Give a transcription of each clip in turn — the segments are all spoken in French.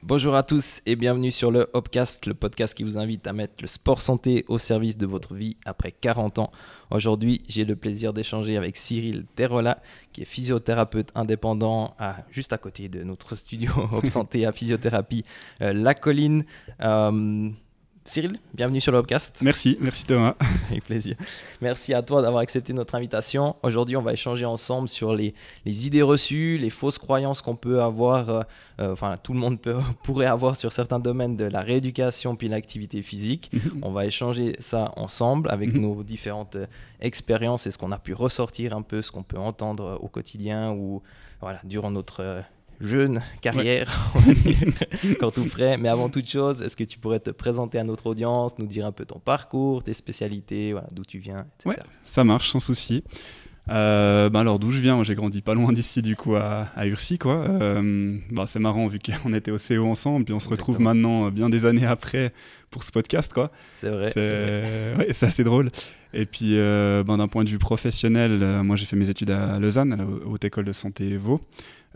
Bonjour à tous et bienvenue sur le Hopcast, le podcast qui vous invite à mettre le sport santé au service de votre vie après 40 ans. Aujourd'hui, j'ai le plaisir d'échanger avec Cyril Terrola, qui est physiothérapeute indépendant juste à côté de notre studio Hop Santé à Physiothérapie La Colline. Cyril, bienvenue sur le Hopcast. Merci Thomas. Avec plaisir. Merci à toi d'avoir accepté notre invitation. Aujourd'hui, on va échanger ensemble sur les idées reçues, les fausses croyances qu'on peut avoir, tout le monde pourrait avoir sur certains domaines de la rééducation puis l'activité physique. On va échanger ça ensemble avec nos différentes expériences et ce qu'on a pu ressortir un peu, ce qu'on peut entendre au quotidien ou durant notre jeune carrière, on va dire, quand tout frais. Mais avant toute chose, est-ce que tu pourrais te présenter à notre audience, nous dire un peu ton parcours, tes spécialités, d'où tu viens, etc. Ouais, ça marche, sans souci. Alors d'où je viens, j'ai grandi pas loin d'ici du coup à Urcy quoi. C'est marrant vu qu'on était au CO ensemble puis on se retrouve maintenant bien des années après pour ce podcast quoi. C'est vrai. Ouais, c'est assez drôle. Et puis d'un point de vue professionnel, moi j'ai fait mes études à Lausanne, à la Haute École de Santé Vaud.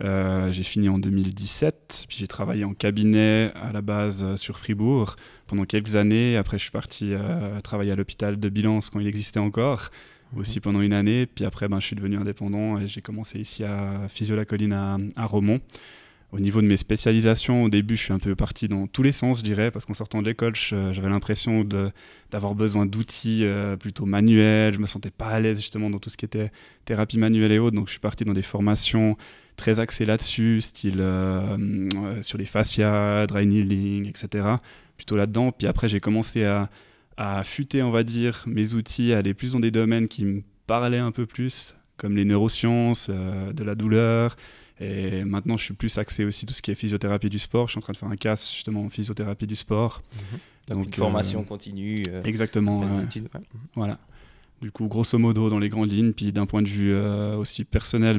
J'ai fini en 2017, puis j'ai travaillé en cabinet à la base sur Fribourg pendant quelques années. Après je suis parti travailler à l'hôpital de Bilance quand il existait encore. Aussi pendant une année, puis après je suis devenu indépendant et j'ai commencé ici à Physio-La-Colline à Romont. Au niveau de mes spécialisations, au début je suis un peu parti dans tous les sens je dirais, parce qu'en sortant de l'école j'avais l'impression d'avoir besoin d'outils plutôt manuels, je me sentais pas à l'aise justement dans tout ce qui était thérapie manuelle et autres, donc je suis parti dans des formations très axées là-dessus, style sur les fascias, dry needling, etc. Plutôt là-dedans, puis après j'ai commencé à affûter, on va dire, mes outils, à aller plus dans des domaines qui me parlaient un peu plus, comme les neurosciences, de la douleur. Et maintenant, je suis plus axé aussi tout ce qui est physiothérapie du sport. Je suis en train de faire un CAS justement en physiothérapie du sport. Donc une formation continue. Exactement. Voilà. Du coup, grosso modo, dans les grandes lignes. Puis d'un point de vue aussi personnel,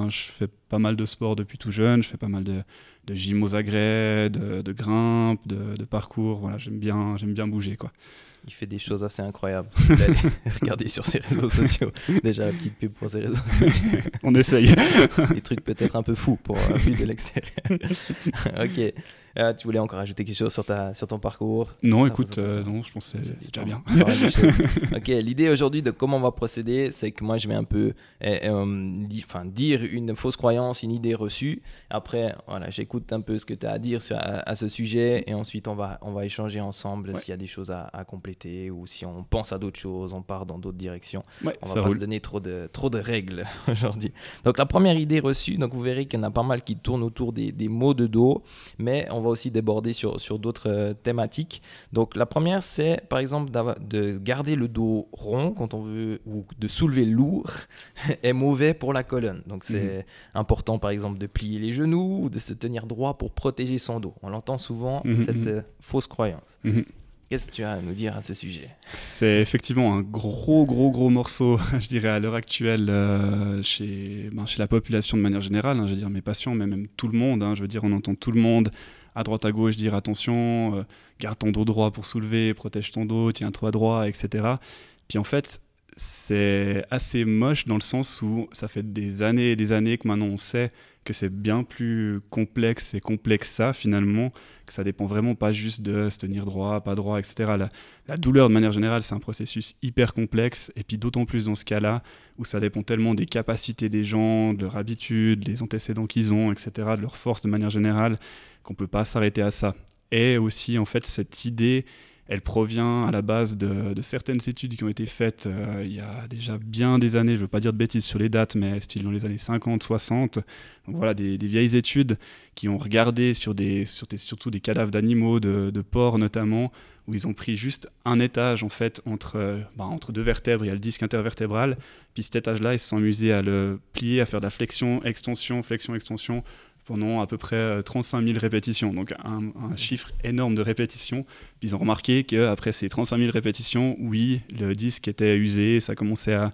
je fais pas mal de sport depuis tout jeune. Je fais pas mal de gym aux agrès, de grimpe, de parcours. Voilà, j'aime bien bouger, quoi. Il fait des choses assez incroyables. Si vous allez regarder sur ses réseaux sociaux. Déjà, la petite pub pour ses réseaux sociaux. On essaye. Des trucs peut-être un peu fous pour vue de l'extérieur. Ok. Tu voulais encore ajouter quelque chose sur ton parcours? Non, écoute, non, je pense que c'est déjà bien. Ok, l'idée aujourd'hui de comment on va procéder, c'est que moi, je vais un peu dire une fausse croyance, une idée reçue. Après, j'écoute un peu ce que tu as à dire à ce sujet et ensuite, on va échanger ensemble s'il y a des choses à compléter ou si on pense à d'autres choses, on part dans d'autres directions. On va pas se donner trop de règles aujourd'hui. Donc, la première idée reçue, donc vous verrez qu'il y en a pas mal qui tournent autour des maux de dos, mais on va aussi déborder sur d'autres thématiques. Donc, la première, c'est par exemple de garder le dos rond quand on veut ou de soulever lourd est mauvais pour la colonne. Donc, c'est important par exemple de plier les genoux ou de se tenir droit pour protéger son dos. On l'entend souvent, cette fausse croyance. Qu'est-ce que tu as à nous dire à ce sujet? C'est effectivement un gros morceau, je dirais, à l'heure actuelle chez la population de manière générale. Je veux dire, mes patients, mais même tout le monde. Je veux dire, on entend tout le monde à droite à gauche dire attention, garde ton dos droit pour soulever, protège ton dos, tiens-toi droit, etc. Puis en fait, c'est assez moche dans le sens où ça fait des années et des années que maintenant on sait que c'est bien plus complexe et complexe ça finalement, que ça dépend vraiment pas juste de se tenir droit, pas droit, etc. La douleur de manière générale c'est un processus hyper complexe et puis d'autant plus dans ce cas-là où ça dépend tellement des capacités des gens, de leur habitude, des antécédents qu'ils ont, etc., de leur force de manière générale, qu'on peut pas s'arrêter à ça. Et aussi en fait cette idée, elle provient à la base de certaines études qui ont été faites il y a déjà bien des années, je ne veux pas dire de bêtises sur les dates, mais style dans les années 50, 60. Donc voilà, des vieilles études qui ont regardé surtout des cadavres d'animaux, de porcs notamment, où ils ont pris juste un étage en fait entre deux vertèbres, il y a le disque intervertébral, puis cet étage-là, ils se sont amusés à le plier, à faire de la flexion, extension, pendant à peu près 35 000 répétitions, donc un chiffre énorme de répétitions. Puis ils ont remarqué qu'après ces 35 000 répétitions, oui, le disque était usé, ça commençait à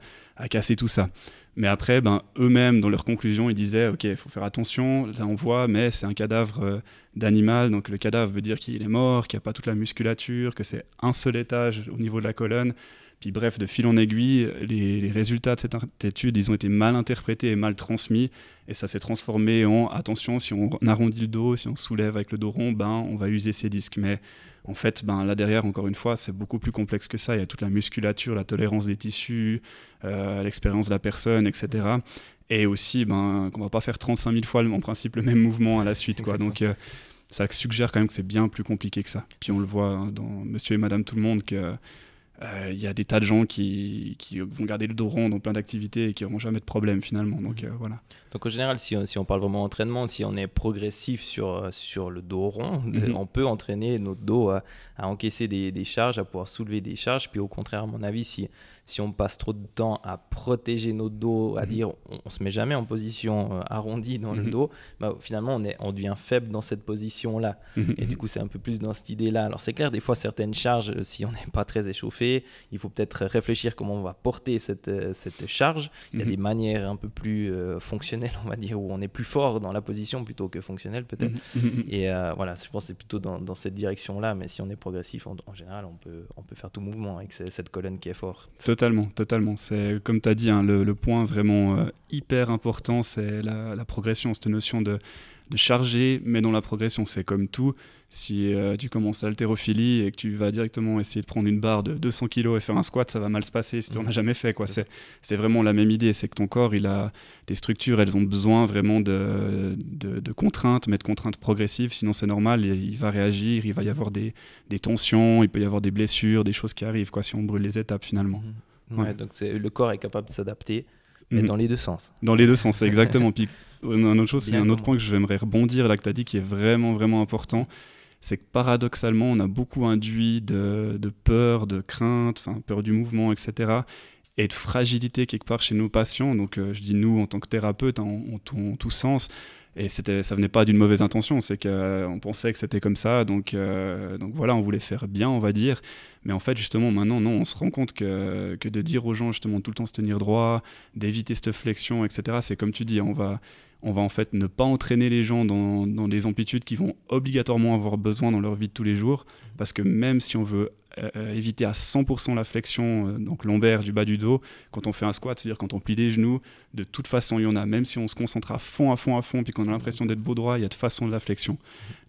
casser tout ça. Mais après, eux-mêmes, dans leurs conclusions, ils disaient « Ok, il faut faire attention, là on voit, mais c'est un cadavre d'animal. Donc le cadavre veut dire qu'il est mort, qu'il n'y a pas toute la musculature, que c'est un seul étage au niveau de la colonne. Puis bref, de fil en aiguille, les résultats de cette étude, ils ont été mal interprétés et mal transmis. Et ça s'est transformé en, attention, si on arrondit le dos, si on soulève avec le dos rond, on va user ses disques. Mais en fait, là derrière, encore une fois, c'est beaucoup plus complexe que ça. Il y a toute la musculature, la tolérance des tissus, l'expérience de la personne, etc. Et aussi qu'on ne va pas faire 35 000 fois en principe le même mouvement à la suite, quoi. Donc ça suggère quand même que c'est bien plus compliqué que ça. Puis on le voit dans Monsieur et Madame Tout-le-Monde que y a des tas de gens qui vont garder le dos rond dans plein d'activités et qui n'auront jamais de problème finalement. Donc voilà. Donc en général, si on parle vraiment entraînement, si on est progressif sur le dos rond, on peut entraîner notre dos à encaisser des charges, à pouvoir soulever des charges. Puis au contraire, à mon avis, si on passe trop de temps à protéger notre dos, à dire on se met jamais en position arrondie dans le dos, finalement on devient faible dans cette position-là. Et du coup, c'est un peu plus dans cette idée-là. Alors c'est clair, des fois, certaines charges, si on n'est pas très échauffé, il faut peut-être réfléchir comment on va porter cette charge. Il y a des manières un peu plus fonctionnelles, on va dire, où on est plus fort dans la position plutôt que fonctionnel peut-être. Et voilà, je pense que c'est plutôt dans cette direction-là. Mais si on est progressif, en général, on peut faire tout mouvement avec cette colonne qui est forte. Totalement. C'est comme tu as dit, le point vraiment hyper important, c'est la progression, cette notion de charger, mais dans la progression, c'est comme tout. Si tu commences l'haltérophilie et que tu vas directement essayer de prendre une barre de 200 kg et faire un squat, ça va mal se passer si tu n'en as jamais fait, quoi. C'est vraiment la même idée, c'est que ton corps, tes structures, elles ont besoin vraiment de contraintes, mais de contraintes progressives, sinon c'est normal, il va réagir, il va y avoir des tensions, il peut y avoir des blessures, des choses qui arrivent, quoi, si on brûle les étapes finalement. Ouais, donc le corps est capable de s'adapter, mais dans les deux sens. Dans les deux sens, c'est exactement. Puis un autre point que j'aimerais rebondir là que tu as dit qui est vraiment vraiment important, c'est que paradoxalement on a beaucoup induit de peur, de crainte, peur du mouvement, etc. et de fragilité quelque part chez nos patients. Donc je dis nous en tant que thérapeute en tout sens. Et ça venait pas d'une mauvaise intention, c'est qu'on pensait que c'était comme ça, donc voilà, on voulait faire bien, on va dire. Mais en fait, justement, maintenant, non, on se rend compte que de dire aux gens, justement, tout le temps se tenir droit, d'éviter cette flexion, etc., c'est comme tu dis, on va en fait ne pas entraîner les gens dans des amplitudes qu'ils vont obligatoirement avoir besoin dans leur vie de tous les jours, parce que même si on veut éviter à 100% la flexion donc lombaire du bas du dos, quand on fait un squat, c'est-à-dire quand on plie les genoux, de toute façon il y en a, même si on se concentre à fond, puis qu'on a l'impression d'être beau droit, il y a de façon de la flexion.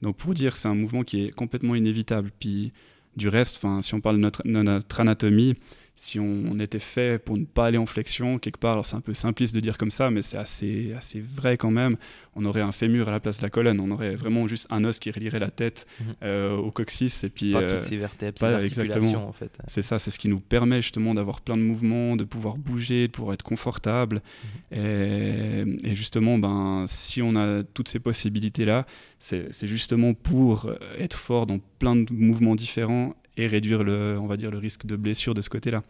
Donc pour dire, c'est un mouvement qui est complètement inévitable. Puis du reste, si on parle de notre anatomie, si on était fait pour ne pas aller en flexion, quelque part, alors c'est un peu simpliste de dire comme ça, mais c'est assez vrai quand même, on aurait un fémur à la place de la colonne, on aurait vraiment juste un os qui relierait la tête au coccyx, et puis... Pas toutes ces vertèbres, ces articulations en fait. C'est ça, c'est ce qui nous permet justement d'avoir plein de mouvements, de pouvoir bouger, de pouvoir être confortable, et justement, si on a toutes ces possibilités-là, c'est justement pour être fort dans plein de mouvements différents, et réduire on va dire, le risque de blessure de ce côté-là.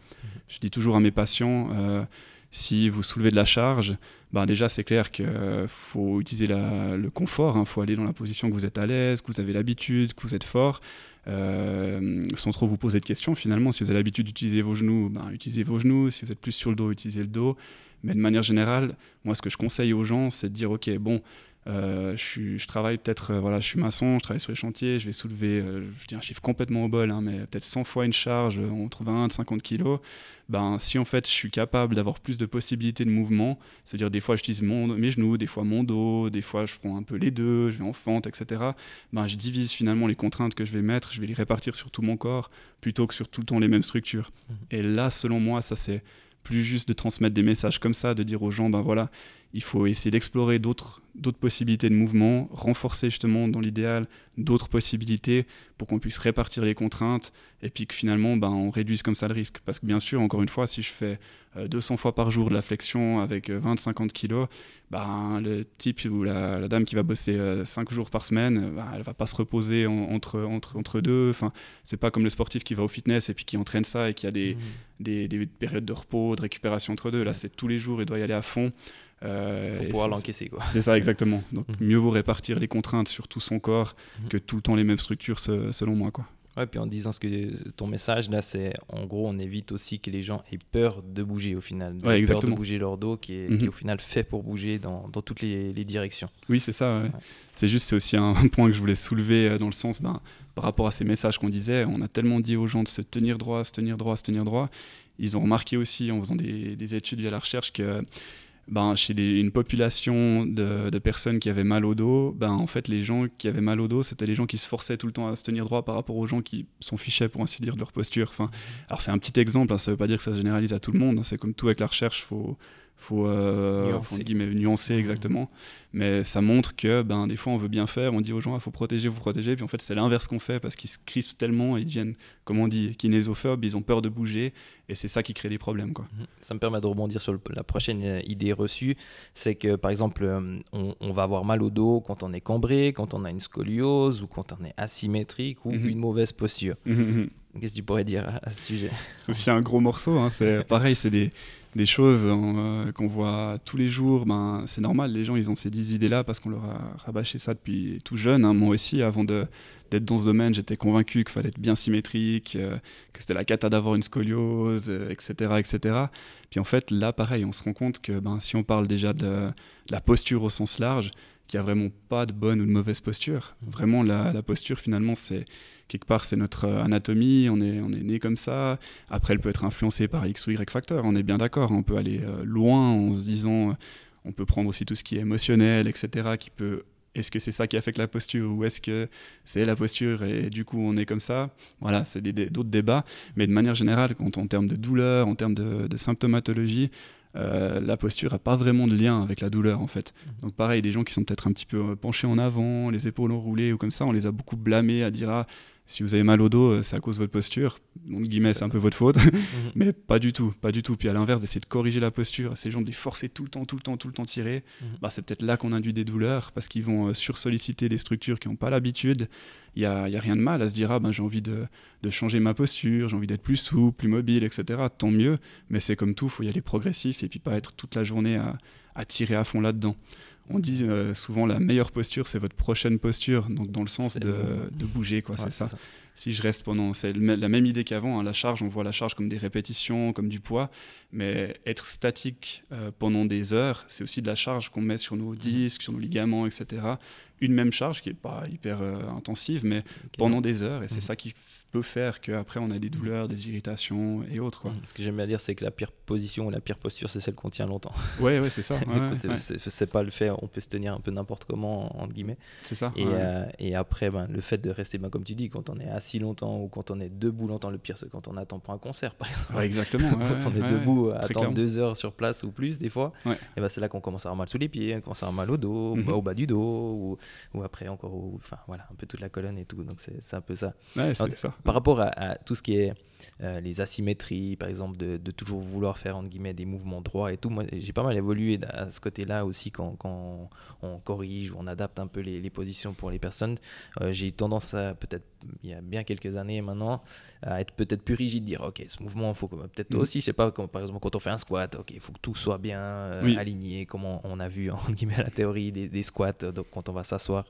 Je dis toujours à mes patients, si vous soulevez de la charge, déjà c'est clair qu'il faut utiliser le confort, faut aller dans la position que vous êtes à l'aise, que vous avez l'habitude, que vous êtes fort, sans trop vous poser de questions finalement. Si vous avez l'habitude d'utiliser vos genoux, utilisez vos genoux. Si vous êtes plus sur le dos, utilisez le dos. Mais de manière générale, moi ce que je conseille aux gens, c'est de dire ok, bon, je travaille peut-être, je suis maçon, je travaille sur les chantiers, je vais soulever, je dis un chiffre complètement au bol, mais peut-être 100 fois une charge entre 20 et 50 kilos. Si en fait je suis capable d'avoir plus de possibilités de mouvement, c'est-à-dire des fois j'utilise mes genoux, des fois mon dos, des fois je prends un peu les deux, je vais en fente, etc. Je divise finalement les contraintes que je vais mettre, je vais les répartir sur tout mon corps plutôt que sur tout le temps les mêmes structures. Et là, selon moi, ça c'est plus juste de transmettre des messages comme ça, de dire aux gens, voilà, il faut essayer d'explorer d'autres possibilités de mouvement, renforcer justement dans l'idéal d'autres possibilités pour qu'on puisse répartir les contraintes et puis que finalement on réduise comme ça le risque. Parce que bien sûr, encore une fois, si je fais 200 fois par jour de la flexion avec 20-50 kilos, le type ou la dame qui va bosser 5 jours par semaine, elle va pas se reposer entre deux. C'est pas comme le sportif qui va au fitness et puis qui entraîne ça et qui a des périodes de repos, de récupération entre deux. Là, c'est tous les jours, il doit y aller à fond. Il faut pouvoir l'encaisser, quoi. C'est ça, exactement. Donc mieux vaut répartir les contraintes sur tout son corps que tout le temps les mêmes structures, selon moi, quoi. Ouais, puis en disant ton message, là, c'est en gros, on évite aussi que les gens aient peur de bouger au final. Ouais, peur de bouger leur dos qui est au final fait pour bouger dans toutes les directions. Oui, c'est ça. Ouais. C'est aussi un point que je voulais soulever dans le sens, par rapport à ces messages qu'on disait, on a tellement dit aux gens de se tenir droit, se tenir droit, se tenir droit. Ils ont remarqué aussi, en faisant des études via la recherche, que chez une population de personnes qui avaient mal au dos, en fait, les gens qui avaient mal au dos, c'était les gens qui se forçaient tout le temps à se tenir droit par rapport aux gens qui s'en fichaient, pour ainsi dire, de leur posture. Enfin, alors, c'est un petit exemple, ça ne veut pas dire que ça se généralise à tout le monde. C'est comme tout avec la recherche, faut nuancer exactement, mais ça montre que des fois on veut bien faire, on dit aux gens il faut protéger, puis en fait c'est l'inverse qu'on fait parce qu'ils se crispent tellement, ils deviennent, comme on dit, kinésophobes, ils ont peur de bouger et c'est ça qui crée des problèmes, quoi. Ça me permet de rebondir sur la prochaine idée reçue, c'est que par exemple on va avoir mal au dos quand on est cambré, quand on a une scoliose ou quand on est asymétrique ou une mauvaise posture. Qu'est-ce que tu pourrais dire à ce sujet? C'est aussi un gros morceau, hein. C'est pareil, c'est des choses qu'on voit tous les jours. C'est normal, les gens ils ont ces 10 idées-là parce qu'on leur a rabâché ça depuis tout jeune, hein. Moi aussi, avant d'être dans ce domaine, j'étais convaincu qu'il fallait être bien symétrique, que c'était la cata d'avoir une scoliose, etc., etc. Puis en fait, là, pareil, on se rend compte que si on parle déjà de la posture au sens large, qu'il n'y a vraiment pas de bonne ou de mauvaise posture. Vraiment, la posture, finalement, c'est quelque part, c'est notre anatomie, on est né comme ça. Après, elle peut être influencée par X ou Y facteur, on est bien d'accord. On peut aller loin en se disant, on peut prendre aussi tout ce qui est émotionnel, etc., qui peut... Est-ce que c'est ça qui affecte la posture ou est-ce que c'est la posture et du coup on est comme ça? Voilà, c'est d'autres débats. Mais de manière générale, quand en termes de douleur, en termes de symptomatologie, la posture n'a pas vraiment de lien avec la douleur en fait. Donc pareil, des gens qui sont peut-être un petit peu penchés en avant, les épaules enroulées ou comme ça, on les a beaucoup blâmés à dire si vous avez mal au dos, c'est à cause de votre posture. Donc, guillemets, c'est un peu votre faute. Mais pas du tout, pas du tout. Puis à l'inverse, d'essayer de corriger la posture, ces gens de les forcer tout le temps tirer, c'est peut-être là qu'on induit des douleurs parce qu'ils vont sursolliciter des structures qui n'ont pas l'habitude. Il y a rien de mal à se dire j'ai envie de changer ma posture, j'ai envie d'être plus souple, plus mobile, etc. Tant mieux. Mais c'est comme tout, il faut y aller progressif et puis pas être toute la journée à tirer à fond là-dedans. On dit souvent la meilleure posture, c'est votre prochaine posture, donc dans le sens de bouger, quoi, ouais, c'est ça. Si je reste c'est la même idée qu'avant, hein, la charge, on voit la charge comme des répétitions, comme du poids, mais être statique pendant des heures, c'est aussi de la charge qu'on met sur nos disques, sur nos ligaments, etc. Une même charge qui n'est pas hyper intensive, mais pendant des heures, et c'est ça qui peut faire qu'après on a des douleurs, des irritations et autres, quoi. Ce que j'aime bien dire, c'est que la pire position ou la pire posture, c'est celle qu'on tient longtemps. Ouais, c'est ça. C'est pas le fait, on peut se tenir un peu n'importe comment, entre guillemets. C'est ça. Et après, le fait de rester, comme tu dis, quand on est assis longtemps ou quand on est debout longtemps, le pire c'est quand on attend pour un concert, par exemple. Ouais, exactement. Quand on est debout, attendre 2 heures sur place ou plus, des fois, et c'est là qu'on commence à avoir mal sous les pieds, on commence à avoir mal au dos, au bas du dos, ou après encore, un peu toute la colonne et tout. Donc c'est un peu ça. Ouais, c'est ça. Par rapport à tout ce qui est les asymétries, par exemple, de toujours vouloir faire entre guillemets des mouvements droits et tout, moi j'ai pas mal évolué à ce côté-là aussi quand on corrige ou on adapte un peu les positions pour les personnes. J'ai eu tendance à, peut-être il y a bien quelques années maintenant, à être peut-être plus rigide, dire ok, ce mouvement, il faut peut-être aussi, je sais pas, par exemple quand on fait un squat, ok, il faut que tout soit bien aligné, comme on a vu entre guillemets la théorie des squats, donc quand on va s'asseoir,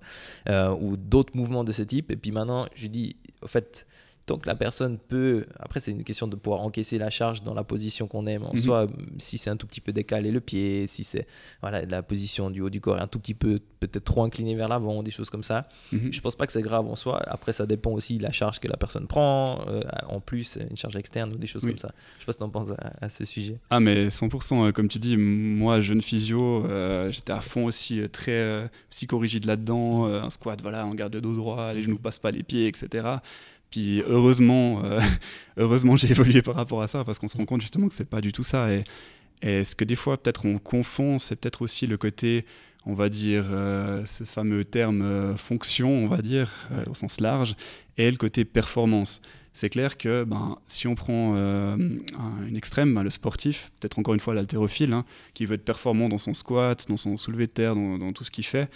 ou d'autres mouvements de ce type. Et puis maintenant je dis, au fait, tant que la personne peut, après c'est une question de pouvoir encaisser la charge dans la position qu'on aime en soi, si c'est un tout petit peu décalé le pied, si c'est la position du haut du corps est un tout petit peu peut-être trop incliné vers l'avant, des choses comme ça. Je pense pas que c'est grave en soi. Après ça dépend aussi de la charge que la personne prend, en plus une charge externe ou des choses comme ça. Je sais pas si tu en penses à ce sujet. Ah mais 100%, comme tu dis, moi jeune physio, j'étais à fond aussi très psychorigide là-dedans, un squat, on garde le dos droit, les genoux passent pas les pieds, etc. Puis heureusement j'ai évolué par rapport à ça parce qu'on se rend compte justement que c'est pas du tout ça. Et ce que des fois peut-être on confond, c'est peut-être aussi le côté, on va dire, ce fameux terme fonction, on va dire, au sens large, et le côté performance. C'est clair que si on prend une extrême, le sportif, peut-être encore une fois l'haltérophile, qui veut être performant dans son squat, dans son soulevé de terre, dans tout ce qu'il fait,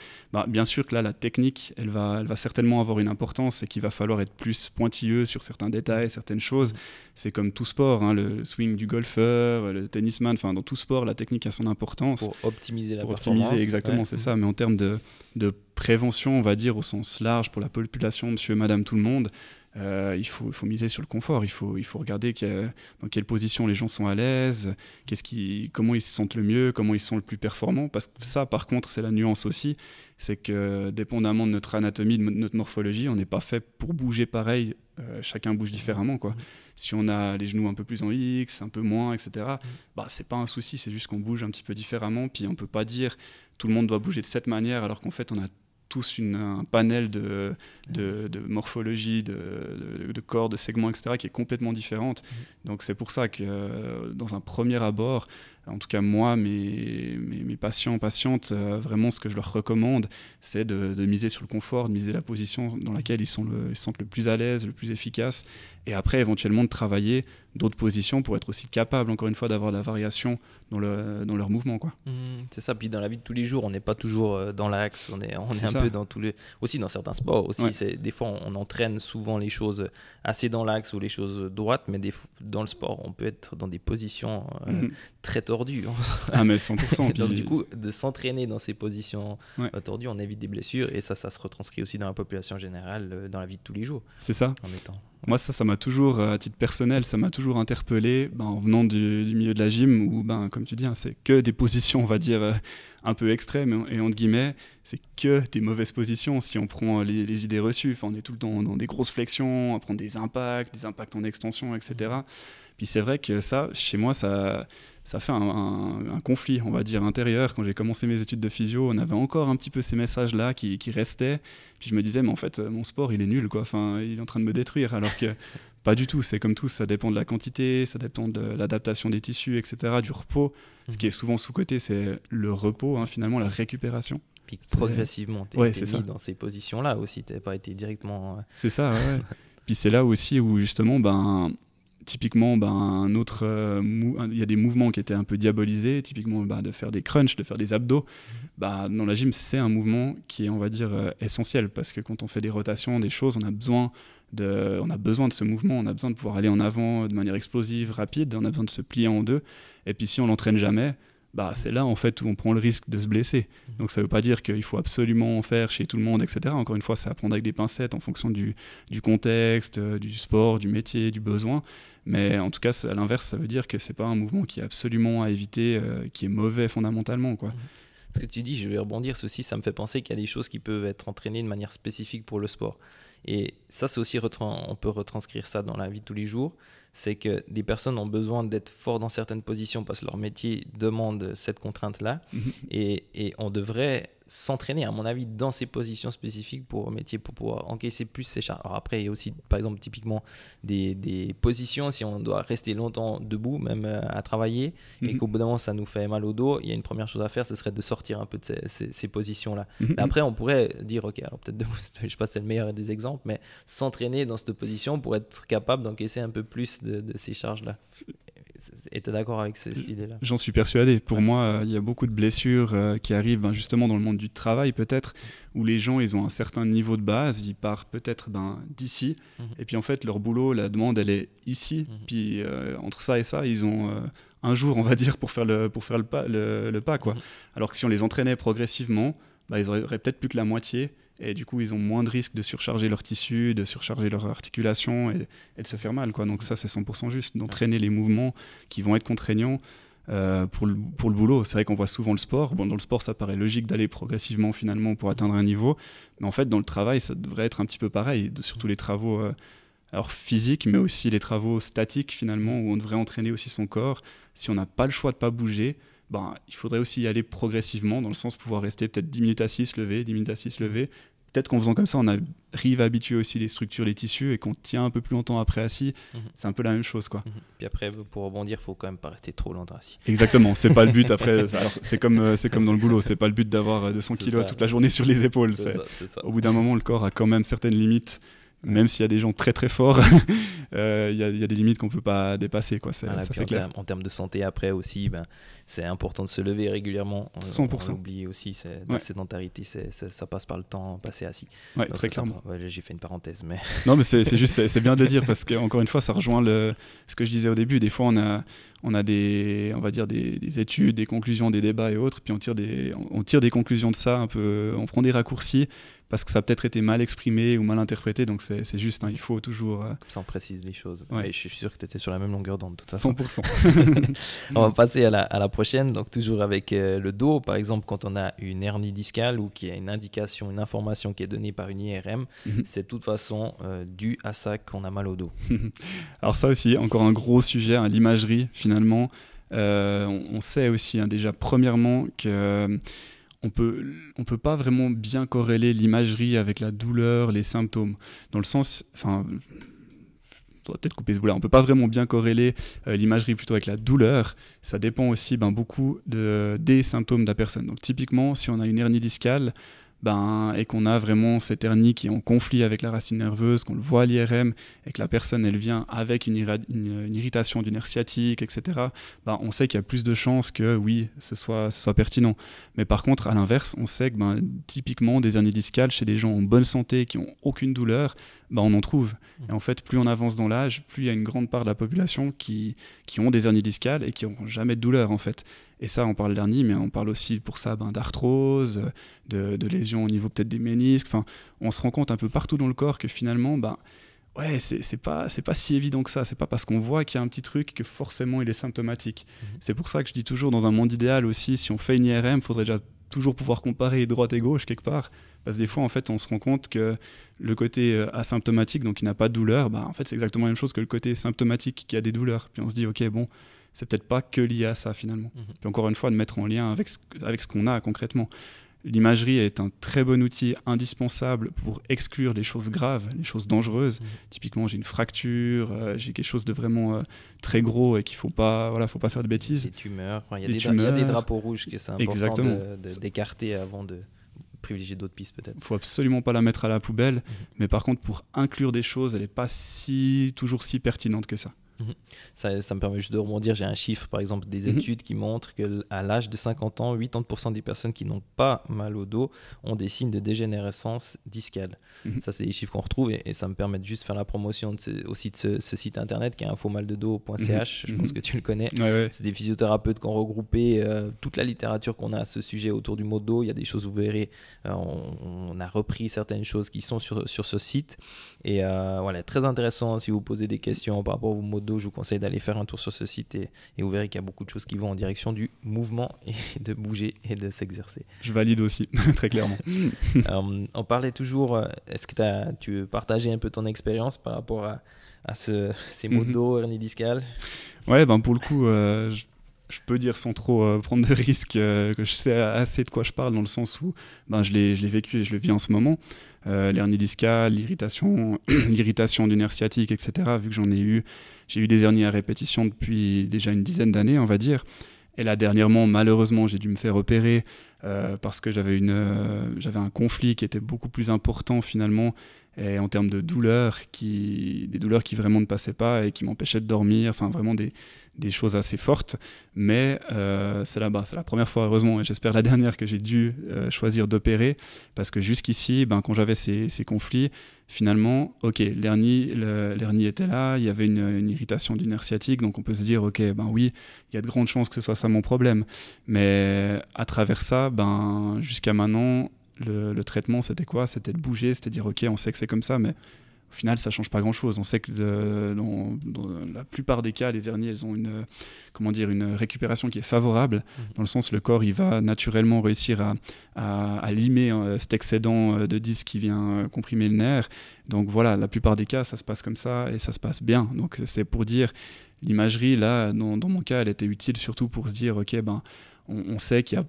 bien sûr que là, la technique, elle va certainement avoir une importance et qu'il va falloir être plus pointilleux sur certains détails, certaines choses. C'est comme tout sport, le swing du golfeur, le tennisman, enfin dans tout sport, la technique a son importance. Pour optimiser la performance. Exactement, c'est ça. Mais en termes de prévention, on va dire, au sens large pour la population, monsieur, madame, tout le monde, il faut miser sur le confort. Il faut regarder dans quelle position les gens sont à l'aise, comment ils se sentent le mieux, comment ils sont le plus performants. Parce que ça, par contre, c'est la nuance aussi. C'est que dépendamment de notre anatomie, de notre morphologie, on n'est pas fait pour bouger pareil. Chacun bouge différemment, quoi. Si on a les genoux un peu plus en X, un peu moins, etc., c'est pas un souci. C'est juste qu'on bouge un petit peu différemment. Puis on peut pas dire tout le monde doit bouger de cette manière, alors qu'en fait, on a tous un panel de morphologie, de corps, de segments, etc., qui est complètement différente. Donc c'est pour ça que dans un premier abord, en tout cas moi, mes patients, patientes, vraiment ce que je leur recommande, c'est de miser sur le confort, de miser la position dans laquelle ils se sentent le plus à l'aise, le plus efficace, et après éventuellement de travailler d'autres positions pour être aussi capable, encore une fois, d'avoir de la variation dans leur mouvement, quoi. C'est ça, puis dans la vie de tous les jours, on n'est pas toujours dans l'axe, on est un peu dans tous les... Aussi dans certains sports, aussi, des fois on entraîne souvent les choses assez dans l'axe ou les choses droites, mais dans le sport, on peut être dans des positions très tordues. Ah mais 100%. Donc du coup, de s'entraîner dans ces positions tordues, on évite des blessures, et ça se retranscrit aussi dans la population générale, dans la vie de tous les jours. C'est ça. Moi, ça m'a toujours, à titre personnel, ça m'a toujours interpellé en venant du milieu de la gym où, comme tu dis, c'est que des positions, on va dire, un peu extrêmes, et entre guillemets, c'est que des mauvaises positions si on prend les idées reçues. Enfin, on est tout le temps dans des grosses flexions, à prendre des impacts en extension, etc. Puis c'est vrai que ça, chez moi, ça fait un conflit, on va dire, intérieur. Quand j'ai commencé mes études de physio, on avait encore un petit peu ces messages-là qui restaient. Puis je me disais, mais en fait, mon sport, il est nul, quoi. Enfin, il est en train de me détruire. Alors que pas du tout. C'est comme tout, ça dépend de la quantité, ça dépend de l'adaptation des tissus, etc., du repos. Ce qui est souvent sous-coté, c'est le repos, finalement, la récupération. Puis progressivement, tu es mis dans ces positions-là aussi. Tu n'as pas été directement... C'est ça, ouais. Puis c'est là aussi où, justement, typiquement, il y a des mouvements qui étaient un peu diabolisés, typiquement de faire des crunchs, de faire des abdos. Dans la gym, c'est un mouvement qui est, on va dire, essentiel, parce que quand on fait des rotations, des choses, on a besoin de ce mouvement, on a besoin de pouvoir aller en avant de manière explosive, rapide, on a besoin de se plier en deux. Et puis si on l'entraîne jamais, c'est là en fait où on prend le risque de se blesser. Donc ça ne veut pas dire qu'il faut absolument en faire chez tout le monde, etc. Encore une fois, c'est à prendre avec des pincettes en fonction du contexte, du sport, du métier, du besoin. Mais en tout cas, à l'inverse, ça veut dire que c'est pas un mouvement qui est absolument à éviter, qui est mauvais fondamentalement, quoi. Ce que tu dis, je vais rebondir, ceci, ça me fait penser qu'il y a des choses qui peuvent être entraînées de manière spécifique pour le sport. Et ça, c'est aussi, on peut retranscrire ça dans la vie de tous les jours. C'est que des personnes ont besoin d'être forts dans certaines positions parce que leur métier demande cette contrainte-là. Et on devrait s'entraîner, à mon avis, dans ces positions spécifiques pour métier, pour pouvoir encaisser plus ces charges. Alors après, il y a aussi, par exemple, typiquement des positions, si on doit rester longtemps debout, même à travailler, et qu'au bout d'un moment, ça nous fait mal au dos, il y a une première chose à faire, ce serait de sortir un peu de ces positions-là. Mais après, on pourrait dire, ok, alors peut-être debout, je sais pas si c'est le meilleur des exemples, mais s'entraîner dans cette position pour être capable d'encaisser un peu plus de ces charges-là. Et tu es d'accord avec cette idée-là? J'en suis persuadé. Pour moi, il y a beaucoup de blessures qui arrivent justement dans le monde du travail peut-être, où les gens ils ont un certain niveau de base, ils partent peut-être d'ici, et puis en fait leur boulot, la demande elle est ici, puis entre ça et ça, ils ont un jour on va dire pour faire le pas quoi. Alors que si on les entraînait progressivement, ils auraient peut-être plus que la moitié. Et du coup, ils ont moins de risques de surcharger leurs tissus, de surcharger leur articulation et de se faire mal, quoi. Donc ça, c'est 100% juste, d'entraîner les mouvements qui vont être contraignants pour le boulot. C'est vrai qu'on voit souvent le sport. Dans le sport, ça paraît logique d'aller progressivement, finalement, pour atteindre un niveau. Mais en fait, dans le travail, ça devrait être un petit peu pareil. Surtout les travaux physiques, mais aussi les travaux statiques, finalement, où on devrait entraîner aussi son corps. Si on n'a pas le choix de ne pas bouger, il faudrait aussi y aller progressivement, dans le sens de pouvoir rester peut-être 10 minutes assis, se lever, 10 minutes assis, se lever. Peut-être qu'en faisant comme ça, on arrive à habituer aussi les structures, les tissus, et qu'on tient un peu plus longtemps après assis. C'est un peu la même chose, quoi. Puis après, pour rebondir, il faut quand même pas rester trop longtemps assis. Exactement, c'est pas le but. Après, alors, c'est comme dans le boulot, c'est pas le but d'avoir 200 kilos toute la journée sur les épaules. C'est ça. Au bout d'un moment, le corps a quand même certaines limites Même s'il y a des gens très très forts, il y a des limites qu'on ne peut pas dépasser, quoi. Ça c'est clair. En termes de santé après aussi, c'est important de se lever régulièrement. 100%. On l'oublie aussi, la sédentarité, ça passe par le temps passé assis. Ouais, très clairement. J'ai fait une parenthèse. Mais... Non, mais c'est juste, c'est bien de le dire, parce qu'encore une fois, ça rejoint ce que je disais au début. Des fois, on a on va dire des études, des conclusions, des débats et autres, puis on tire des conclusions de ça un peu, on prend des raccourcis parce que ça a peut-être été mal exprimé ou mal interprété, donc c'est juste, il faut toujours... Comme ça on précise les choses. Ouais. Et je suis sûr que tu étais sur la même longueur d'onde de toute façon. 100%. On va passer à la prochaine, donc toujours avec le dos, par exemple quand on a une hernie discale ou qu'il y a une indication, une information qui est donnée par une IRM, c'est de toute façon dû à ça qu'on a mal au dos. Alors ça aussi, encore un gros sujet, l'imagerie finalement. On sait aussi déjà premièrement que on peut pas vraiment bien corréler l'imagerie avec la douleur, les symptômes. Dans le sens, on va peut-être couper ce bout-là, on peut pas vraiment bien corréler l'imagerie plutôt avec la douleur. Ça dépend aussi beaucoup des symptômes de la personne. Donc typiquement, si on a une hernie discale, et qu'on a vraiment cette hernie qui est en conflit avec la racine nerveuse, qu'on le voit à l'IRM, et que la personne elle vient avec une irritation du nerf sciatique, etc., on sait qu'il y a plus de chances que oui, ce soit pertinent. Mais par contre, à l'inverse, on sait que typiquement des hernies discales chez des gens en bonne santé qui n'ont aucune douleur, on en trouve. Et en fait, plus on avance dans l'âge, plus il y a une grande part de la population qui ont des hernies discales et qui n'auront jamais de douleur en fait. Et ça, on parle d'hernie, mais on parle aussi pour ça d'arthrose, de lésions au niveau peut-être des ménisques. Enfin, on se rend compte un peu partout dans le corps que finalement, ouais, c'est pas si évident que ça. C'est pas parce qu'on voit qu'il y a un petit truc que forcément il est symptomatique. C'est pour ça que je dis toujours, dans un monde idéal aussi, si on fait une IRM, il faudrait déjà toujours pouvoir comparer droite et gauche quelque part. Parce que des fois, en fait, on se rend compte que le côté asymptomatique, donc qui n'a pas de douleur, en fait, c'est exactement la même chose que le côté symptomatique qui a des douleurs. Puis on se dit, ok, bon, c'est peut-être pas que lié à ça finalement. Puis encore une fois, de mettre en lien avec ce qu'on a concrètement. L'imagerie est un très bon outil indispensable pour exclure les choses graves, les choses dangereuses. Typiquement, j'ai une fracture, j'ai quelque chose de vraiment très gros et qu'il faut pas faire de bêtises. Des tumeurs, il y a des drapeaux rouges que c'est important d'écarter avant de privilégier d'autres pistes peut-être. Il faut absolument pas la mettre à la poubelle, mais par contre pour inclure des choses, elle n'est pas toujours si pertinente que ça. Ça me permet juste de rebondir. J'ai un chiffre, par exemple, des études qui montrent qu'à l'âge de 50 ans, 80% des personnes qui n'ont pas mal au dos ont des signes de dégénérescence discale. Ça, c'est des chiffres qu'on retrouve et ça me permet de juste faire la promotion aussi de ce site internet qui est infomaldedos.ch. Je pense que tu le connais. Ouais. C'est des physiothérapeutes qui ont regroupé toute la littérature qu'on a à ce sujet autour du mot dos. Il y a des choses, vous verrez, on a repris certaines choses qui sont sur ce site. Et voilà, très intéressant. Si vous posez des questions par rapport au mot dos, je vous conseille d'aller faire un tour sur ce site et vous verrez qu'il y a beaucoup de choses qui vont en direction du mouvement et de bouger et de s'exercer. Je valide aussi, très clairement. On parlait toujours, est-ce que tu veux partager un peu ton expérience par rapport à ces mots de dos, hernie discale? Ouais, pour le coup, je peux dire sans trop prendre de risques que je sais assez de quoi je parle, dans le sens où je l'ai vécu et je le vis en ce moment. L'hernie discale, l'irritation du nerf sciatique, etc. Vu que j'ai eu des hernies à répétition depuis déjà une dizaine d'années, on va dire. Et là, dernièrement, malheureusement, j'ai dû me faire opérer parce que j'avais un conflit qui était beaucoup plus important finalement, et en termes de douleurs, des douleurs qui vraiment ne passaient pas et qui m'empêchaient de dormir, enfin vraiment des choses assez fortes. Mais c'est la première fois, heureusement, et j'espère la dernière, que j'ai dû choisir d'opérer, parce que jusqu'ici, quand j'avais ces conflits, finalement, ok, l'hernie était là, il y avait une irritation du nerf sciatique, donc on peut se dire, ok, oui, il y a de grandes chances que ce soit ça mon problème. Mais à travers ça, jusqu'à maintenant, le traitement, c'était quoi? C'était de bouger, c'était de dire, ok, on sait que c'est comme ça, mais au final, ça ne change pas grand-chose. On sait que dans la plupart des cas, les hernies, elles ont une récupération qui est favorable, dans le sens le corps, il va naturellement réussir à limer cet excédent de disque qui vient comprimer le nerf. Donc voilà, la plupart des cas, ça se passe comme ça et ça se passe bien. Donc c'est pour dire, l'imagerie, là, dans mon cas, elle était utile surtout pour se dire, ok, on sait qu'il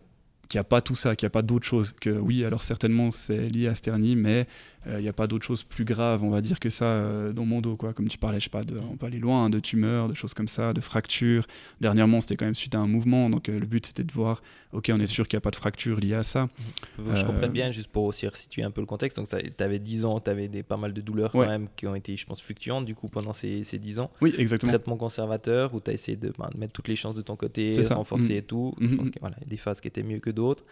n'y a pas tout ça, qu'il n'y a pas d'autre chose. Que oui, alors certainement c'est lié à cette hernie, mais Il n'y a pas d'autre chose plus grave, on va dire, que ça dans mon dos, quoi. Comme tu parlais, je sais pas, on peut aller loin, de tumeurs, de choses comme ça, de fractures. Dernièrement, c'était quand même suite à un mouvement, donc le but c'était de voir, ok, on est sûr qu'il n'y a pas de fracture liée à ça. Je comprends bien, juste pour aussi resituer un peu le contexte. Donc, tu avais 10 ans, tu avais pas mal de douleurs quand même qui ont été, je pense, fluctuantes du coup pendant ces 10 ans. Oui, exactement. Traitement conservateur où tu as essayé de mettre toutes les chances de ton côté, de renforcer et tout. Je pense qu'il y a des phases qui étaient mieux que d'autres.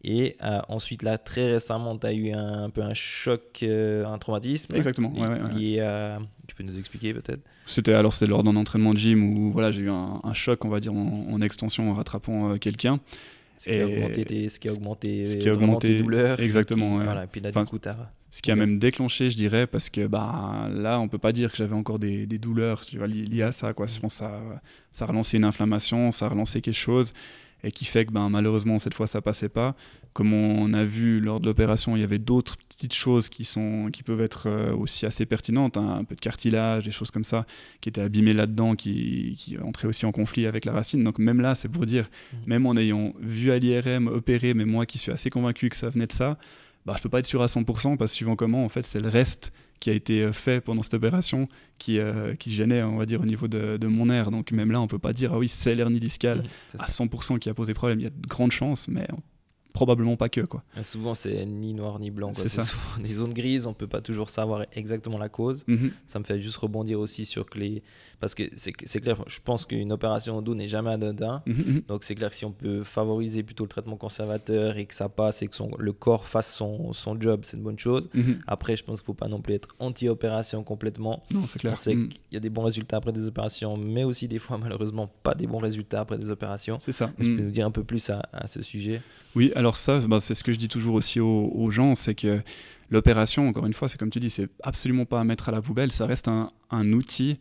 Et ensuite, là, très récemment, tu as eu un peu un choc, un traumatisme. Exactement. Lié à... Tu peux nous expliquer peut-être? C'était lors d'un entraînement de gym où voilà, j'ai eu un choc, on va dire, en extension en rattrapant quelqu'un. Ce qui a augmenté tes douleurs. Exactement. Voilà, et puis là, du coup, ce qui a même déclenché, je dirais, parce que là, on peut pas dire que j'avais encore des douleurs, tu vois, liées à ça, quoi. Je pense que ça a relancé une inflammation, ça a relancé quelque chose, et qui fait que malheureusement, cette fois, ça passait pas. Comme on a vu lors de l'opération, il y avait d'autres petites choses qui peuvent être aussi assez pertinentes, hein, un peu de cartilage, des choses comme ça, qui étaient abîmées là-dedans, qui entraient aussi en conflit avec la racine. Donc même là, c'est pour dire, même en ayant vu à l'IRM opérer, mais moi qui suis assez convaincu que ça venait de ça, je peux pas être sûr à 100% parce que suivant comment, en fait, c'est le reste qui a été fait pendant cette opération qui gênait, on va dire, au niveau de mon nerf. Donc même là, on peut pas dire, ah oui, c'est l'hernie discale à 100% qui a posé problème. Il y a de grandes chances, mais probablement pas que, quoi. Et souvent, c'est ni noir ni blanc, quoi. C'est ça. Souvent des zones grises, on peut pas toujours savoir exactement la cause. Ça me fait juste rebondir aussi sur que parce que c'est clair, je pense qu'une opération au dos n'est jamais anodin. Donc c'est clair que si on peut favoriser plutôt le traitement conservateur et que ça passe et que le corps fasse son job, c'est une bonne chose. Après, je pense qu'il faut pas non plus être anti-opération complètement. Non, c'est clair. On sait qu'il y a des bons résultats après des opérations, mais aussi des fois, malheureusement, pas des bons résultats après des opérations. C'est ça. Tu peux nous dire un peu plus à ce sujet? Oui, alors ça, c'est ce que je dis toujours aussi aux gens, c'est que l'opération, encore une fois, c'est comme tu dis, c'est absolument pas à mettre à la poubelle, ça reste un outil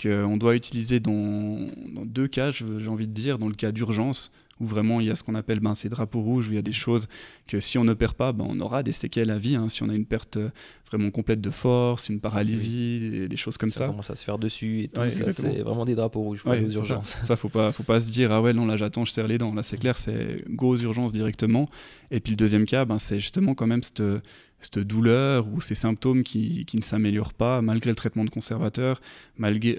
qu'on doit utiliser dans deux cas, j'ai envie de dire, dans le cas d'urgence, où vraiment il y a ce qu'on appelle ces drapeaux rouges, où il y a des choses que si on n'opère pas, on aura des séquelles à vie, hein, si on a une perte vraiment complète de force, une paralysie, des choses comme ça. Ça commence à se faire dessus et tout, ça, c'est vraiment des drapeaux rouges, aux urgences. Ça faut pas se dire, ah ouais, non, là j'attends, je serre les dents. Là c'est clair, c'est go aux urgences directement. Et puis le deuxième cas, c'est justement quand même cette douleur ou ces symptômes qui ne s'améliorent pas malgré le traitement de conservateur, malgré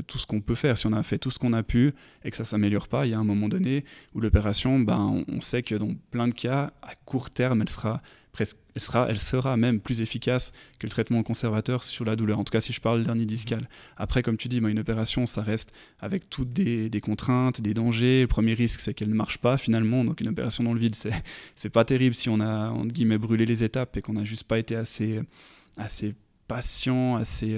tout ce qu'on peut faire. Si on a fait tout ce qu'on a pu et que ça ne s'améliore pas, il y a un moment donné où l'opération, on sait que dans plein de cas, à court terme, elle sera même plus efficace que le traitement conservateur sur la douleur. En tout cas, si je parle de l'hernie discale. Après, comme tu dis, une opération, ça reste avec toutes des contraintes, des dangers. Le premier risque, c'est qu'elle ne marche pas finalement. Donc une opération dans le vide, c'est pas terrible si on a, entre guillemets, brûlé les étapes et qu'on n'a juste pas été assez patient, assez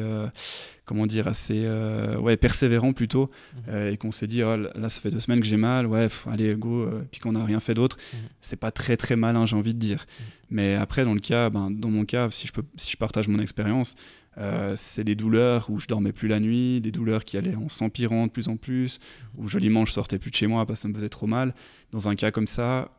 persévérant plutôt, et qu'on s'est dit là ça fait 2 semaines que j'ai mal, allez go, puis qu'on n'a rien fait d'autre. C'est pas très très malin, j'ai envie de dire. Mais après dans mon cas, si je partage mon expérience, c'est des douleurs où je dormais plus la nuit, des douleurs qui allaient en s'empirant de plus en plus, où joliment je sortais plus de chez moi parce que ça me faisait trop mal. Dans un cas comme ça,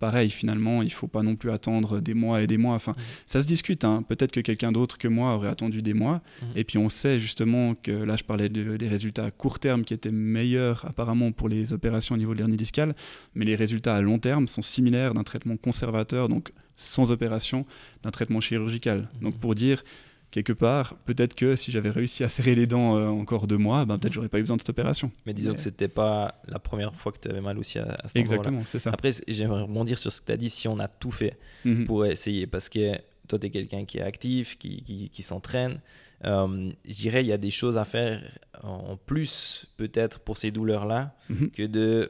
pareil, finalement, il faut pas non plus attendre des mois et des mois. Enfin, ça se discute, hein. Peut-être que quelqu'un d'autre que moi aurait attendu des mois. Et puis on sait justement que là, je parlais des résultats à court terme qui étaient meilleurs apparemment pour les opérations au niveau de l'hernie discale, mais les résultats à long terme sont similaires d'un traitement conservateur, donc sans opération, d'un traitement chirurgical. Donc pour dire, quelque part, peut-être que si j'avais réussi à serrer les dents encore 2 mois, peut-être j'aurais pas eu besoin de cette opération. Mais disons que c'était pas la première fois que tu avais mal aussi à cet endroit-là. Exactement, c'est ça. Après, j'aimerais rebondir sur ce que tu as dit, si on a tout fait pour essayer, parce que toi, tu es quelqu'un qui est actif, qui s'entraîne. Je dirais il y a des choses à faire en plus peut-être pour ces douleurs-là que de...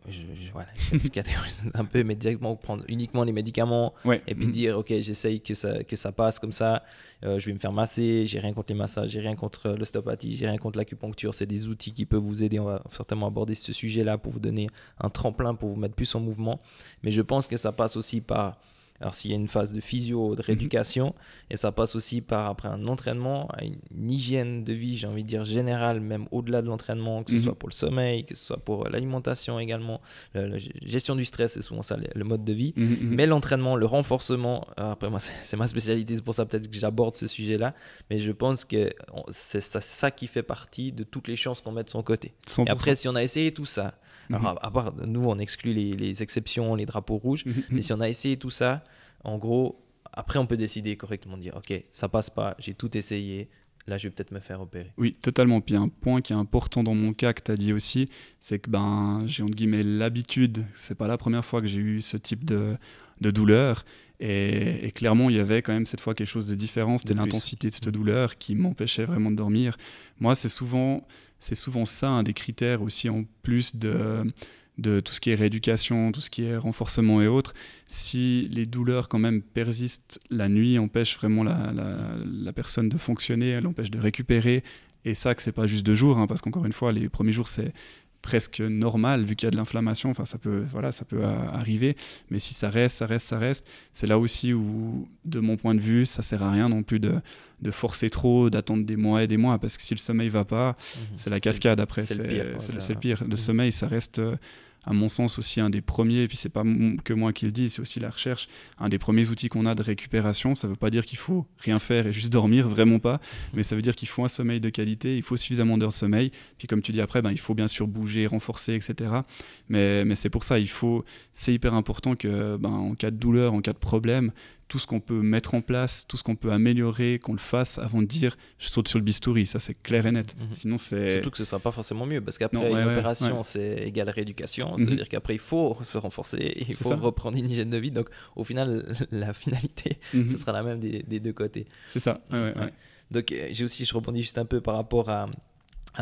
je catégorise un peu, mais directement prendre uniquement les médicaments et puis dire ok, j'essaye que ça passe comme ça, je vais me faire masser, j'ai rien contre les massages, j'ai rien contre l'ostéopathie, j'ai rien contre l'acupuncture, c'est des outils qui peuvent vous aider, on va certainement aborder ce sujet-là pour vous donner un tremplin, pour vous mettre plus en mouvement, mais je pense que ça passe aussi par... Alors s'il y a une phase de physio, de rééducation, et ça passe aussi par après un entraînement, une hygiène de vie, j'ai envie de dire générale, même au-delà de l'entraînement, que ce soit pour le sommeil, que ce soit pour l'alimentation également, la gestion du stress, c'est souvent ça le mode de vie, mais l'entraînement, le renforcement, après moi c'est ma spécialité, c'est pour ça peut-être que j'aborde ce sujet-là, mais je pense que c'est ça qui fait partie de toutes les chances qu'on met de son côté. 100%. Et après si on a essayé tout ça, alors, à part, nous, on exclut les exceptions, les drapeaux rouges. Mais si on a essayé tout ça, en gros, après, on peut décider correctement, dire, OK, ça passe pas, j'ai tout essayé, là, je vais peut-être me faire opérer. Oui, totalement. Puis un point qui est important dans mon cas que tu as dit aussi, c'est que j'ai entre guillemets l'habitude, c'est pas la première fois que j'ai eu ce type de douleur. Et clairement, il y avait quand même cette fois quelque chose de différent, c'était l'intensité de cette douleur qui m'empêchait vraiment de dormir. Moi, c'est souvent ça, un des critères aussi en plus de tout ce qui est rééducation, tout ce qui est renforcement et autres. Si les douleurs quand même persistent la nuit, empêchent vraiment la personne de fonctionner, elle empêche de récupérer, et ça que c'est pas juste 2 jours, hein, parce qu'encore une fois, les premiers jours c'est presque normal vu qu'il y a de l'inflammation, enfin ça peut arriver, mais si ça reste, c'est là aussi où, de mon point de vue, ça sert à rien non plus de forcer trop, d'attendre des mois et des mois, parce que si le sommeil va pas, c'est la cascade après, c'est le pire. Le sommeil, ça reste à mon sens aussi un des premiers, et puis c'est pas que moi qui le dis, c'est aussi la recherche, un des premiers outils qu'on a de récupération. Ça veut pas dire qu'il faut rien faire et juste dormir, vraiment pas, mais ça veut dire qu'il faut un sommeil de qualité, il faut suffisamment d'heures de sommeil, puis comme tu dis après, il faut bien sûr bouger, renforcer, etc. Mais c'est pour ça, c'est hyper important que en cas de douleur, en cas de problème, tout ce qu'on peut mettre en place, tout ce qu'on peut améliorer, qu'on le fasse avant de dire je saute sur le bistouri, ça c'est clair et net. Sinon c'est... Surtout que ce ne sera pas forcément mieux, parce qu'après une opération c'est égal rééducation, c'est-à-dire qu'après il faut se renforcer, il faut reprendre une hygiène de vie, donc au final la finalité ce sera la même des deux côtés. C'est ça, Donc je rebondis juste un peu par rapport à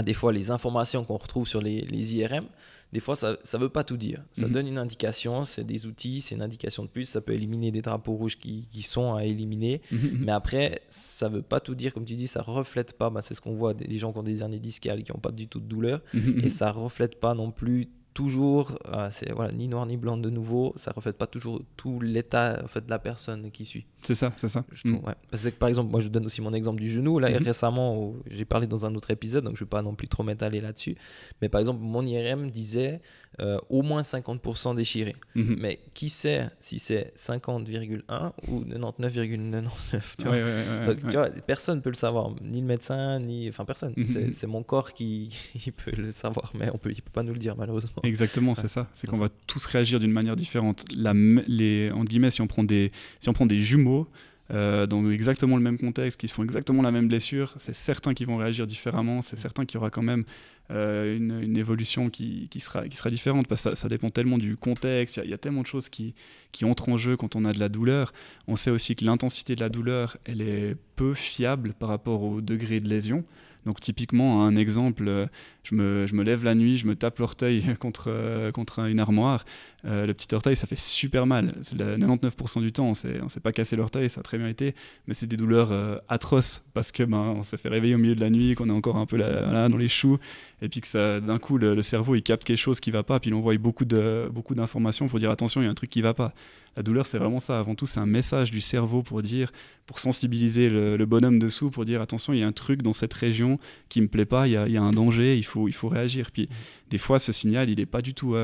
des fois les informations qu'on retrouve sur les IRM. Des fois, ça ne veut pas tout dire. Ça donne une indication, c'est des outils, c'est une indication de plus. Ça peut éliminer des drapeaux rouges qui sont à éliminer. Mais après, ça ne veut pas tout dire. Comme tu dis, ça ne reflète pas. C'est ce qu'on voit des gens qui ont des hernies discales, qui n'ont pas du tout de douleur. Et ça ne reflète pas non plus toujours, ni noir ni blanc de nouveau. Ça ne reflète pas toujours tout l'état de la personne qui suit. C'est ça. Je trouve, Parce que par exemple, moi je donne aussi mon exemple du genou. Là, récemment, j'ai parlé dans un autre épisode, donc je ne vais pas non plus trop m'étaler là-dessus. Mais par exemple, mon IRM disait au moins 50% déchiré. Mais qui sait si c'est 50,1 ou 99,99 Donc tu vois, personne ne peut le savoir, ni le médecin, enfin personne. C'est mon corps qui peut le savoir, mais il ne peut pas nous le dire malheureusement. Exactement, c'est ça. C'est qu'on va tous réagir d'une manière différente. Entre guillemets, si on prend des jumeaux dans exactement le même contexte, qui se font exactement la même blessure, c'est certain qu'ils vont réagir différemment, c'est certain qu'il y aura quand même une évolution qui sera différente, parce que ça dépend tellement du contexte, il y a tellement de choses qui entrent en jeu quand on a de la douleur. On sait aussi que l'intensité de la douleur, elle est peu fiable par rapport au degré de lésion. Donc typiquement, un exemple, je me lève la nuit, je me tape l'orteil contre une armoire. Le petit orteil, ça fait super mal. 99% du temps, on s'est pas cassé l'orteil, ça a très bien été, mais c'est des douleurs atroces parce que on s'est fait réveiller au milieu de la nuit, qu'on est encore un peu là dans les choux, et puis que d'un coup le cerveau il capte quelque chose qui va pas, puis il envoie beaucoup d'informations pour dire attention, il y a un truc qui va pas. La douleur, c'est vraiment ça. Avant tout, c'est un message du cerveau pour sensibiliser le bonhomme dessous, pour dire attention, il y a un truc dans cette région qui me plaît pas, il y a un danger, il faut réagir. Puis des fois, ce signal, il n'est pas du tout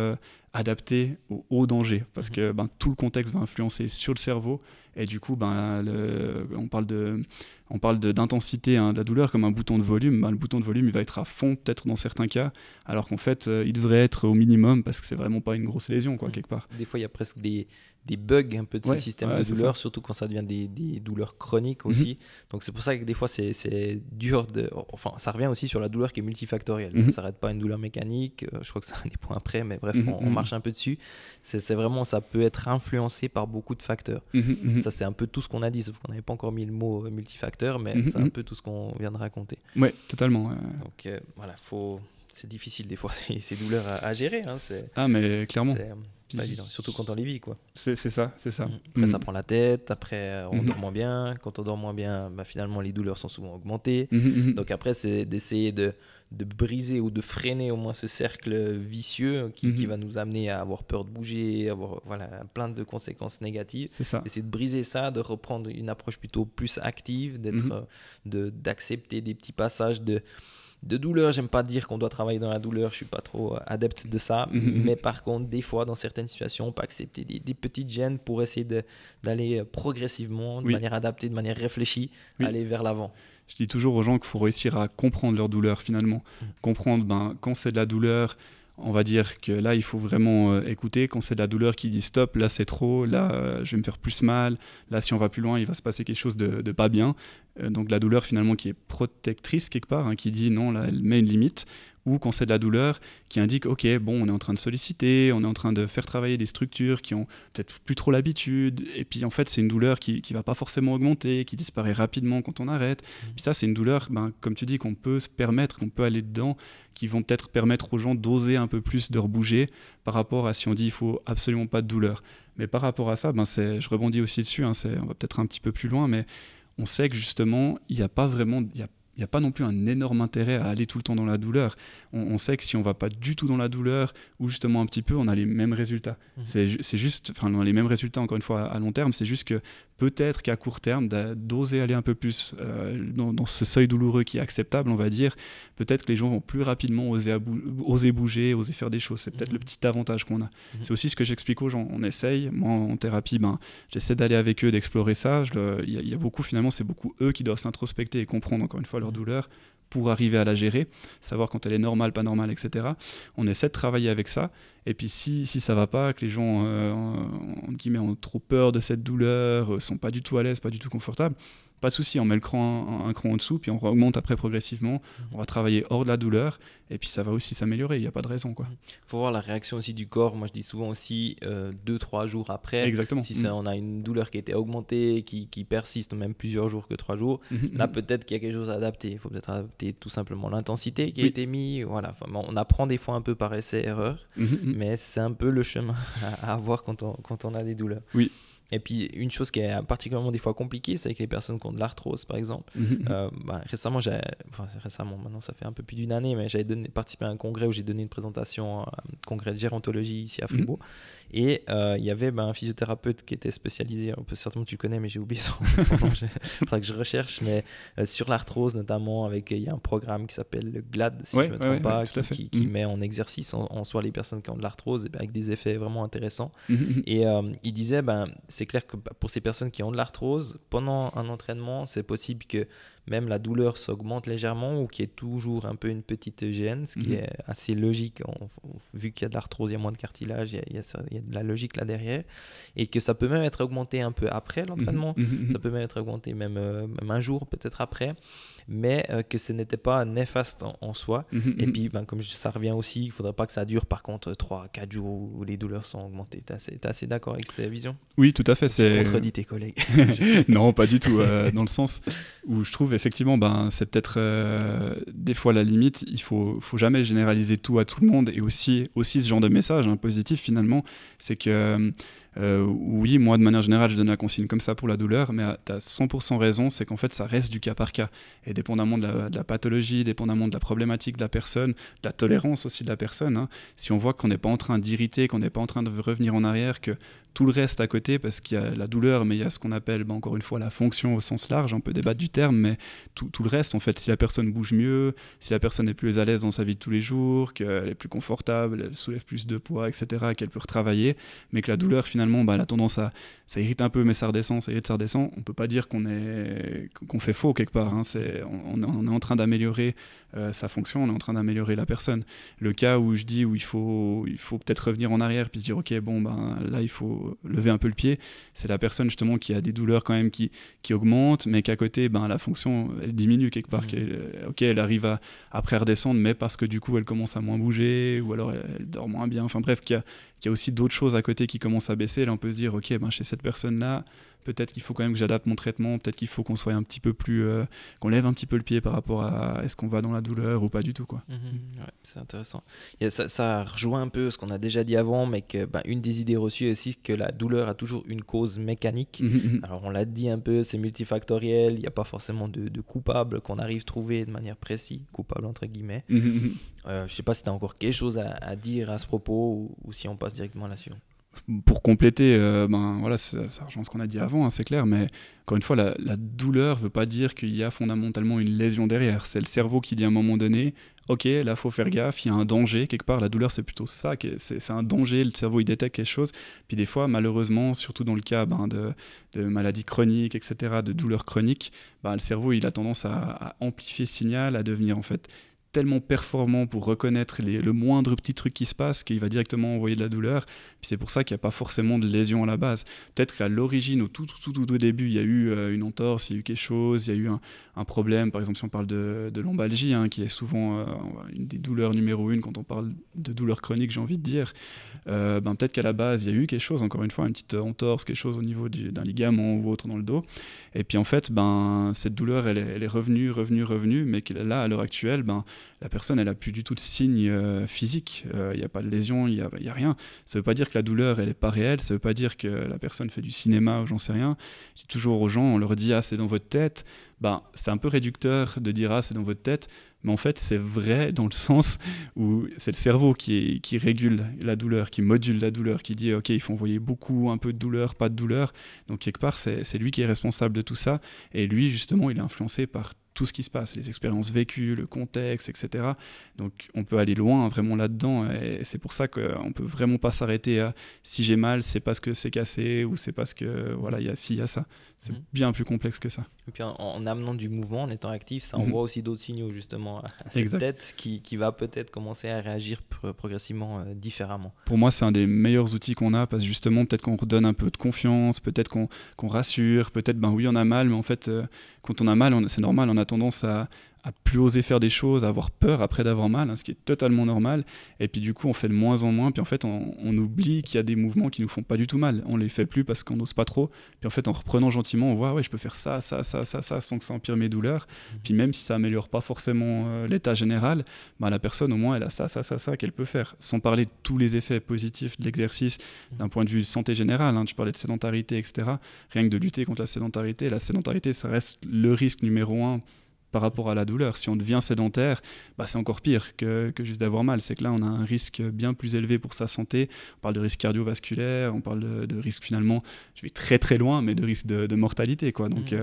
adapté au danger, parce que tout le contexte va influencer sur le cerveau, et du coup, on parle d'intensité de la douleur comme un bouton de volume. Le bouton de volume, il va être à fond peut-être dans certains cas, alors qu'en fait, il devrait être au minimum, parce que c'est vraiment pas une grosse lésion, quelque part. Des fois, il y a presque des bugs un peu de ces systèmes de douleur, surtout quand ça devient des douleurs chroniques aussi. Donc c'est pour ça que des fois c'est dur enfin ça revient aussi sur la douleur qui est multifactorielle. Ça s'arrête pas à une douleur mécanique, je crois que c'est un des points après, mais bref, on marche un peu dessus. C'est vraiment, ça peut être influencé par beaucoup de facteurs. Ça c'est un peu tout ce qu'on a dit, sauf qu'on n'avait pas encore mis le mot multifacteur, mais c'est un peu tout ce qu'on vient de raconter. Ouais, totalement. Donc voilà, c'est difficile des fois ces douleurs à gérer. Mais clairement. Pas évident, surtout quand on les vit, quoi. C'est ça. Après, ça prend la tête, après, on dort moins bien. Quand on dort moins bien, finalement, les douleurs sont souvent augmentées. Donc après, c'est d'essayer de briser ou de freiner au moins ce cercle vicieux qui va nous amener à avoir peur de bouger, avoir plein de conséquences négatives. C'est ça. Essayer de briser ça, de reprendre une approche plutôt plus active, d'accepter des petits passages de douleur. J'aime pas dire qu'on doit travailler dans la douleur, je suis pas trop adepte de ça, mais par contre des fois dans certaines situations on peut accepter des petites gênes pour essayer d'aller progressivement, de manière adaptée, de manière réfléchie, aller vers l'avant. Je dis toujours aux gens qu'il faut réussir à comprendre leur douleur finalement, comprendre quand c'est de la douleur, on va dire que là, il faut vraiment écouter. Quand c'est de la douleur qui dit stop, là c'est trop, là je vais me faire plus mal, là si on va plus loin, il va se passer quelque chose de pas bien. Donc la douleur finalement qui est protectrice quelque part, hein, qui dit non, là elle met une limite. Ou quand c'est de la douleur qui indique ok, bon, on est en train de solliciter, on est en train de faire travailler des structures qui ont peut-être plus trop l'habitude, et puis en fait c'est une douleur qui va pas forcément augmenter, qui disparaît rapidement quand on arrête. Puis ça c'est une douleur, comme tu dis, qu'on peut se permettre, qu'on peut aller dedans, qui vont peut-être permettre aux gens d'oser un peu plus, de rebouger par rapport à si on dit il faut absolument pas de douleur. Mais par rapport à ça, je rebondis aussi dessus, hein, on va peut-être un petit peu plus loin, mais on sait que justement il n'y a pas vraiment... Il n'y a pas non plus un énorme intérêt à aller tout le temps dans la douleur. On sait que si on ne va pas du tout dans la douleur, ou justement un petit peu, on a les mêmes résultats. C'est juste, enfin, on a les mêmes résultats encore une fois à long terme, c'est juste que peut-être qu'à court terme, d'oser aller un peu plus dans ce seuil douloureux qui est acceptable, on va dire, peut-être que les gens vont plus rapidement oser bouger, oser faire des choses. C'est peut-être le petit avantage qu'on a. C'est aussi ce que j'explique aux gens. On essaye, moi en thérapie, j'essaie d'aller avec eux, d'explorer ça. Il y a beaucoup, finalement, c'est beaucoup eux qui doivent s'introspecter et comprendre encore une fois leur douleur pour arriver à la gérer, savoir quand elle est normale, pas normale, etc. On essaie de travailler avec ça. Et puis si ça va pas, que les gens entre guillemets, ont trop peur de cette douleur, sont pas du tout à l'aise, pas du tout confortables, pas de souci, on met un cran en dessous, puis on augmente après progressivement. On va travailler hors de la douleur, et puis ça va aussi s'améliorer, il n'y a pas de raison, quoi. Faut voir la réaction aussi du corps. Moi je dis souvent aussi 2-3 jours après. Exactement. Si on a une douleur qui a été augmentée, qui persiste même plusieurs jours que 3 jours, là peut-être qu'il y a quelque chose à adapter. Il faut peut-être adapter tout simplement l'intensité qui a été mise. Voilà. Enfin, on apprend des fois un peu par essai-erreur, mais c'est un peu le chemin à avoir quand on a des douleurs. Oui. Et puis une chose qui est particulièrement des fois compliquée, c'est avec les personnes qui ont de l'arthrose par exemple. Récemment, maintenant ça fait un peu plus d'une année, mais j'avais participé à un congrès où j'ai donné une présentation, un congrès de gérontologie ici à Fribourg. Et il y avait un physiothérapeute qui était spécialisé, certainement tu le connais, mais j'ai oublié son nom, il faudra que je recherche, mais sur l'arthrose notamment, il y a un programme qui s'appelle le GLAD, si je ne me trompe pas, qui met en exercice en soi les personnes qui ont de l'arthrose avec des effets vraiment intéressants. Et il disait, c'est clair que pour ces personnes qui ont de l'arthrose, pendant un entraînement, c'est possible que même la douleur s'augmente légèrement ou qu'il y ait toujours un peu une petite gêne, ce qui est assez logique. Vu qu'il y a de l'arthrose, il y a moins de cartilage, il y a de la logique là derrière. Et que ça peut même être augmenté un peu après l'entraînement. Ça peut même être augmenté même un jour peut-être après. Mais que ce n'était pas néfaste en soi. Et puis, comme ça revient aussi, il ne faudrait pas que ça dure par contre 3-4 jours où les douleurs sont augmentées. Tu es assez d'accord avec cette vision ? Oui, tout à fait. Tu contredis tes collègues. Non, pas du tout. Dans le sens où je trouve effectivement, c'est peut-être des fois la limite. Il faut jamais généraliser tout à tout le monde. Et aussi ce genre de message positif finalement, c'est que oui, moi de manière générale, je donne la consigne comme ça pour la douleur, mais tu as 100% raison, c'est qu'en fait ça reste du cas par cas. Et dépendamment de la pathologie, dépendamment de la problématique de la personne, de la tolérance aussi de la personne, si on voit qu'on n'est pas en train d'irriter, qu'on n'est pas en train de revenir en arrière, que tout le reste à côté, parce qu'il y a la douleur, mais il y a ce qu'on appelle, encore une fois, la fonction au sens large, on peut débattre du terme, mais tout le reste, en fait, si la personne bouge mieux, si la personne est plus à l'aise dans sa vie de tous les jours, qu'elle est plus confortable, elle soulève plus de poids, etc., qu'elle peut retravailler, mais que la douleur, finalement, elle a tendance à... Ça irrite un peu, mais ça redescend, on peut pas dire qu'on fait faux quelque part, on est en train d'améliorer sa fonction, on est en train d'améliorer la personne. Le cas où je dis où il faut peut-être revenir en arrière puis se dire ok, là il faut lever un peu le pied, c'est la personne justement qui a des douleurs quand même qui augmentent, mais qu'à côté la fonction elle diminue quelque part, elle arrive après redescendre, mais parce que du coup elle commence à moins bouger, ou alors elle dort moins bien, enfin bref, qu'il y a aussi d'autres choses à côté qui commencent à baisser. Là on peut se dire ok, chez cette personne là peut-être qu'il faut quand même que j'adapte mon traitement, peut-être qu'il faut qu'on soit un petit peu plus qu'on lève un petit peu le pied par rapport à est-ce qu'on va dans la douleur ou pas du tout, quoi. Ouais, c'est intéressant. Ça rejoint un peu ce qu'on a déjà dit avant, mais que une des idées reçues est aussi que la douleur a toujours une cause mécanique. Alors on l'a dit un peu, c'est multifactoriel, il n'y a pas forcément de coupable qu'on arrive à trouver de manière précise, coupable entre guillemets. Je sais pas si tu as encore quelque chose à dire à ce propos ou si on passe directement là-dessus. Pour compléter, ça rejoint ce qu'on a dit avant, c'est clair, mais encore une fois, la douleur ne veut pas dire qu'il y a fondamentalement une lésion derrière. C'est le cerveau qui dit à un moment donné, ok, là, il faut faire gaffe, il y a un danger quelque part. La douleur, c'est plutôt ça, c'est un danger, le cerveau, il détecte quelque chose. Puis des fois, malheureusement, surtout dans le cas de maladies chroniques, etc., de douleurs chroniques, le cerveau, il a tendance à amplifier ce signal, à devenir en fait tellement performant pour reconnaître le moindre petit truc qui se passe qu'il va directement envoyer de la douleur. Puis c'est pour ça qu'il n'y a pas forcément de lésion à la base. Peut-être qu'à l'origine, au tout début, il y a eu une entorse, il y a eu quelque chose, il y a eu un problème. Par exemple, si on parle de lombalgie, qui est souvent une des douleurs numéro 1 quand on parle de douleurs chroniques, j'ai envie de dire. Peut-être qu'à la base, il y a eu quelque chose, encore une fois, une petite entorse, quelque chose au niveau d'un ligament ou autre dans le dos. Et puis en fait, cette douleur, elle est revenue, mais là, à l'heure actuelle, la personne, elle n'a plus du tout de signes physiques. Il n'y a pas de lésion, il n'y a rien. Ça ne veut pas dire que la douleur, elle n'est pas réelle. Ça ne veut pas dire que la personne fait du cinéma ou j'en sais rien. Je dis toujours aux gens, on leur dit « Ah, c'est dans votre tête ». C'est un peu réducteur de dire « Ah, c'est dans votre tête ». Mais en fait, c'est vrai dans le sens où c'est le cerveau qui régule la douleur, qui module la douleur, qui dit « Ok, il faut envoyer beaucoup, un peu de douleur, pas de douleur ». Donc, quelque part, c'est lui qui est responsable de tout ça. Et lui, justement, il est influencé par tout ce qui se passe, les expériences vécues, le contexte, etc. Donc on peut aller loin vraiment là-dedans et c'est pour ça qu'on ne peut vraiment pas s'arrêter à si j'ai mal, c'est parce que c'est cassé ou c'est parce que voilà, il y a ci, il y a ça. C'est bien plus complexe que ça. Et puis en amenant du mouvement, en étant actif, ça envoie aussi d'autres signaux justement à cette tête qui va peut-être commencer à réagir progressivement différemment. Pour moi, c'est un des meilleurs outils qu'on a parce que justement, peut-être qu'on redonne un peu de confiance, peut-être qu'on rassure, peut-être oui, on a mal, mais en fait, quand on a mal, c'est normal, on a tendance à plus oser faire des choses, à avoir peur après d'avoir mal, ce qui est totalement normal. Et puis du coup, on fait de moins en moins. Puis en fait, on oublie qu'il y a des mouvements qui nous font pas du tout mal. On les fait plus parce qu'on n'ose pas trop. Puis en fait, en reprenant gentiment, on voit ouais, je peux faire ça, sans que ça empire mes douleurs. Puis même si ça améliore pas forcément l'état général, la personne au moins elle a ça qu'elle peut faire. Sans parler de tous les effets positifs de l'exercice d'un point de vue santé générale. Tu parlais de sédentarité, etc. Rien que de lutter contre la sédentarité, ça reste le risque numéro 1 par rapport à la douleur. Si on devient sédentaire, c'est encore pire que juste d'avoir mal. C'est que là, on a un risque bien plus élevé pour sa santé. On parle de risque cardiovasculaire, on parle de risque finalement, je vais très très loin, mais de risque de mortalité, quoi. Donc,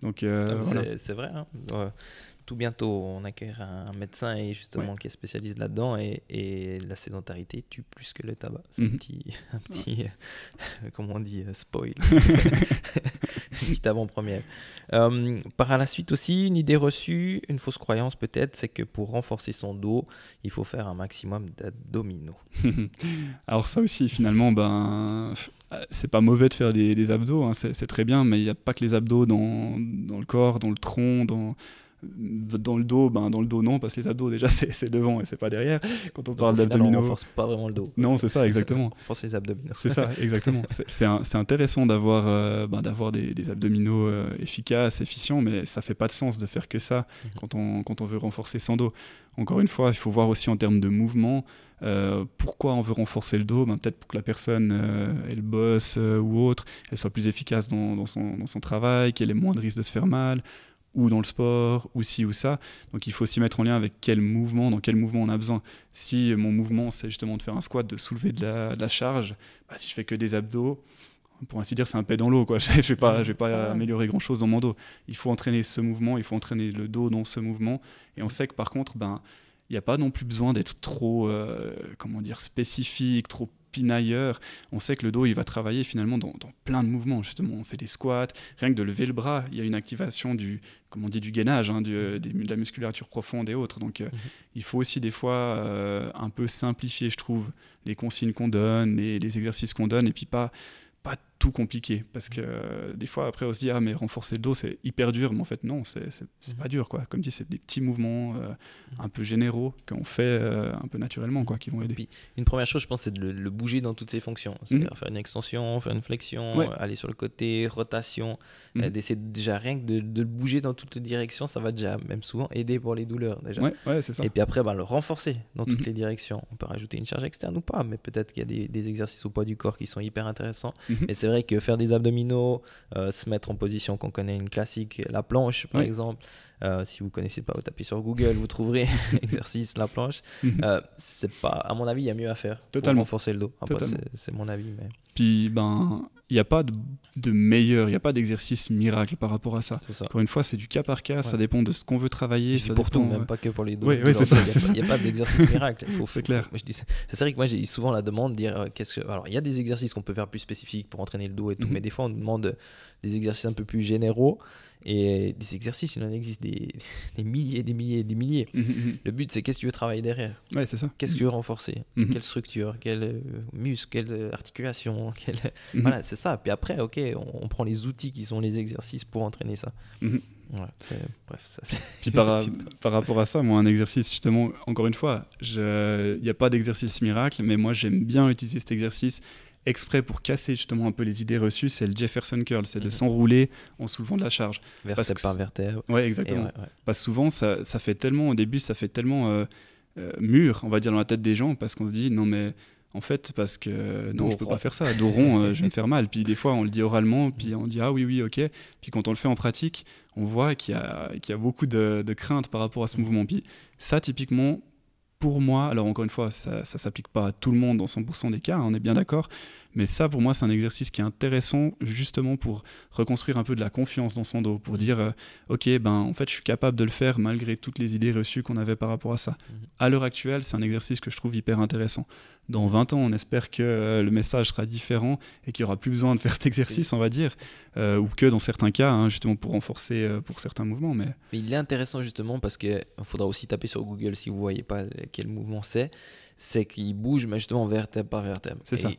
voilà. C'est vrai. Tout bientôt, on acquiert un médecin qui est spécialiste là-dedans et la sédentarité tue plus que le tabac. C'est un petit comment on dit, spoil. Une petite avant-première. Par la suite aussi, une idée reçue, une fausse croyance peut-être, c'est que pour renforcer son dos, il faut faire un maximum d'abdominaux. Alors ça aussi, finalement, c'est pas mauvais de faire des abdos, c'est très bien, mais il n'y a pas que les abdos dans le corps, dans le tronc, dans le dos, non, parce que les abdos déjà c'est devant et c'est pas derrière. Quand on parle d'abdominaux, on renforce pas vraiment le dos. Non, c'est ça, exactement. On renforce les abdominaux. C'est ça, exactement. C'est intéressant d'avoir des abdominaux efficaces, efficients, mais ça fait pas de sens de faire que ça quand on veut renforcer son dos. Encore une fois, il faut voir aussi en termes de mouvement. Pourquoi on veut renforcer le dos? Peut-être pour que la personne, elle bosse ou autre, elle soit plus efficace dans son travail, qu'elle ait moins de risque de se faire mal, ou dans le sport, ou ci ou ça. Donc il faut aussi mettre en lien avec dans quel mouvement on a besoin. Si mon mouvement, c'est justement de faire un squat, de soulever de la charge, si je fais que des abdos, pour ainsi dire, c'est un pet dans l'eau, quoi. Je vais pas améliorer grand-chose dans mon dos. Il faut entraîner ce mouvement, il faut entraîner le dos dans ce mouvement. Et on sait que par contre, il n'y a pas non plus besoin d'être trop spécifique, trop pinailleur. On sait que le dos, il va travailler finalement dans plein de mouvements. Justement, on fait des squats, rien que de lever le bras, il y a une activation du gainage, de la musculature profonde et autres. Donc, il faut aussi des fois un peu simplifier, je trouve, les consignes qu'on donne, les exercices qu'on donne, et puis pas tout compliqué, parce que des fois après on se dit mais renforcer le dos c'est hyper dur, mais en fait non, c'est pas dur, quoi. Comme dit, c'est des petits mouvements un peu généraux qu'on fait un peu naturellement, quoi, qui vont aider. Puis, une première chose, je pense, c'est de le bouger dans toutes ses fonctions, c'est-à-dire faire une extension, faire une flexion, aller sur le côté, rotation, d'essayer déjà rien que de le bouger dans toutes les directions, ça va déjà même souvent aider pour les douleurs déjà. C'est ça. Et puis après le renforcer dans toutes les directions. On peut rajouter une charge externe ou pas, mais peut-être qu'il y a des exercices au poids du corps qui sont hyper intéressants. Mais c'est vrai que faire des abdominaux, se mettre en position qu'on connaît, une classique, la planche par exemple, si vous ne connaissez pas, vous tapez sur Google, vous trouverez exercice, la planche. C'est pas, à mon avis, il y a mieux à faire pour renforcer le dos. Après, c'est mon avis. Mais... Puis, il n'y a pas de meilleur, il n'y a pas d'exercice miracle par rapport à ça. Encore une fois, c'est du cas par cas, ça dépend de ce qu'on veut travailler. C'est pour tout, même pas que pour les dos. Il n'y a pas d'exercice miracle. C'est clair. C'est vrai que moi, j'ai souvent la demande de dire alors, il y a des exercices qu'on peut faire plus spécifiques pour entraîner le dos et tout, mais des fois, on nous demande des exercices un peu plus généraux. Et des exercices, il en existe des milliers, des milliers, des milliers. Le but, c'est qu'est-ce que tu veux travailler derrière. Ouais, c'est ça. Qu'est-ce que tu veux renforcer. Quelle structure, quel muscle, quelle articulation. Voilà, c'est ça. Puis après, ok, on prend les outils qui sont les exercices pour entraîner ça. Ouais, bref, ça, puis par rapport à ça, moi, un exercice, justement, encore une fois, il n'y a pas d'exercice miracle, mais moi, j'aime bien utiliser cet exercice exprès pour casser justement un peu les idées reçues. C'est le Jefferson Curl, c'est de s'enrouler en soulevant de la charge. Vertèbre par vertèbre. Ouais, exactement. Parce que souvent, ça fait tellement, au début, ça fait tellement mûr, on va dire, dans la tête des gens, parce qu'on se dit, non, mais en fait, parce que non, je peux pas faire ça, dos rond, je vais me faire mal. Puis des fois, on le dit oralement, puis on dit ah oui, ok. Puis quand on le fait en pratique, on voit qu'il y a beaucoup de crainte par rapport à ce mouvement. Puis ça, typiquement, pour moi, alors encore une fois, ça s'applique pas à tout le monde dans 100% des cas, on est bien d'accord. Mais ça, pour moi, c'est un exercice qui est intéressant justement pour reconstruire un peu de la confiance dans son dos, pour dire ok, en fait, je suis capable de le faire malgré toutes les idées reçues qu'on avait par rapport à ça. À l'heure actuelle, c'est un exercice que je trouve hyper intéressant. Dans 20 ans, on espère que le message sera différent et qu'il n'y aura plus besoin de faire cet exercice, on va dire, ou que dans certains cas, justement pour renforcer pour certains mouvements. Mais il est intéressant justement parce qu'il faudra aussi taper sur Google si vous ne voyez pas quel mouvement c'est qu'il bouge mais justement vertèbre par vertèbre. C'est ça.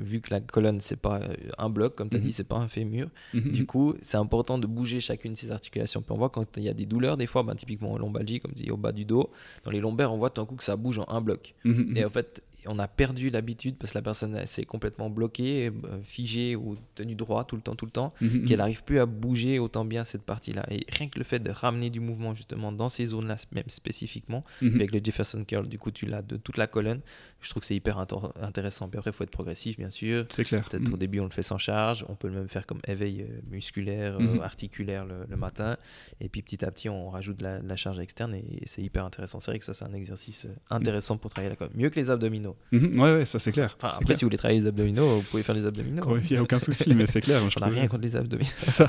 Vu que la colonne, c'est pas un bloc, comme tu as dit, c'est pas un fémur, du coup, c'est important de bouger chacune de ces articulations. Puis on voit quand il y a des douleurs, des fois, typiquement en lombalgie, comme tu dis, au bas du dos, dans les lombaires, on voit tout d'un coup que ça bouge en un bloc. Et en fait, on a perdu l'habitude parce que la personne s'est complètement bloquée, figée ou tenue droit tout le temps, qu'elle n'arrive plus à bouger autant bien cette partie-là. Et rien que le fait de ramener du mouvement justement dans ces zones-là, même spécifiquement, avec le Jefferson Curl, du coup tu l'as de toute la colonne, je trouve que c'est hyper intéressant. Puis après, il faut être progressif, bien sûr. C'est clair. Peut-être au début, on le fait sans charge. On peut le même faire comme éveil musculaire, articulaire le matin. Et puis petit à petit, on rajoute de la charge externe et c'est hyper intéressant. C'est vrai que ça, c'est un exercice intéressant pour travailler la colonne. Mieux que les abdominaux. Ouais, ça c'est clair. Enfin, après, si vous voulez travailler les abdominaux, vous pouvez faire les abdominaux. Il n'y a aucun souci, mais c'est clair. On n'a rien contre les abdominaux. C'est ça.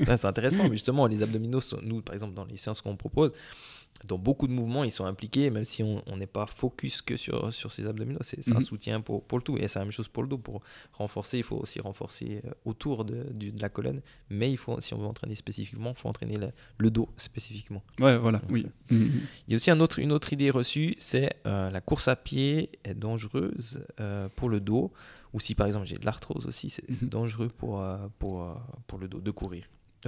C'est intéressant, mais justement, les abdominaux, nous, par exemple, dans les séances qu'on propose, dans beaucoup de mouvements, ils sont impliqués, même si on n'est pas focus que sur ces abdominaux. C'est un soutien pour le tout. Et c'est la même chose pour le dos. Pour renforcer, il faut aussi renforcer autour de la colonne. Mais si on veut entraîner spécifiquement, il faut entraîner le dos spécifiquement. Ouais, voilà, donc, oui. Il y a aussi une autre idée reçue, c'est la course à pied est dangereuse pour le dos. Ou si par exemple j'ai de l'arthrose aussi, c'est dangereux pour le dos, de courir.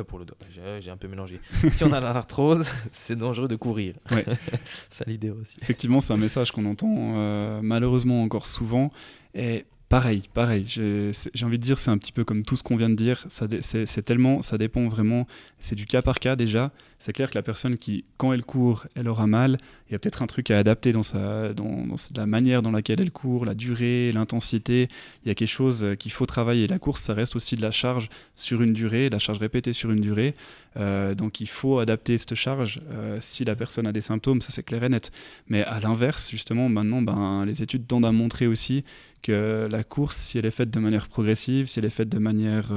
Pour le dos, j'ai un peu mélangé. Si on a l'arthrose, c'est dangereux de courir. Ouais. C'est l'idée aussi. Effectivement, c'est un message qu'on entend malheureusement encore souvent. Et pareil, j'ai envie de dire, c'est un petit peu comme tout ce qu'on vient de dire. Ça dépend vraiment, c'est du cas par cas déjà. C'est clair que la personne qui, quand elle court, elle aura mal. Il y a peut-être un truc à adapter dans la manière dans laquelle elle court, la durée, l'intensité. Il y a quelque chose qu'il faut travailler. La course, ça reste aussi de la charge sur une durée, la charge répétée sur une durée. Donc il faut adapter cette charge si la personne a des symptômes, ça c'est clair et net. Mais à l'inverse, justement, maintenant, les études tendent à montrer aussi que la course, si elle est faite de manière progressive, si elle est faite de manière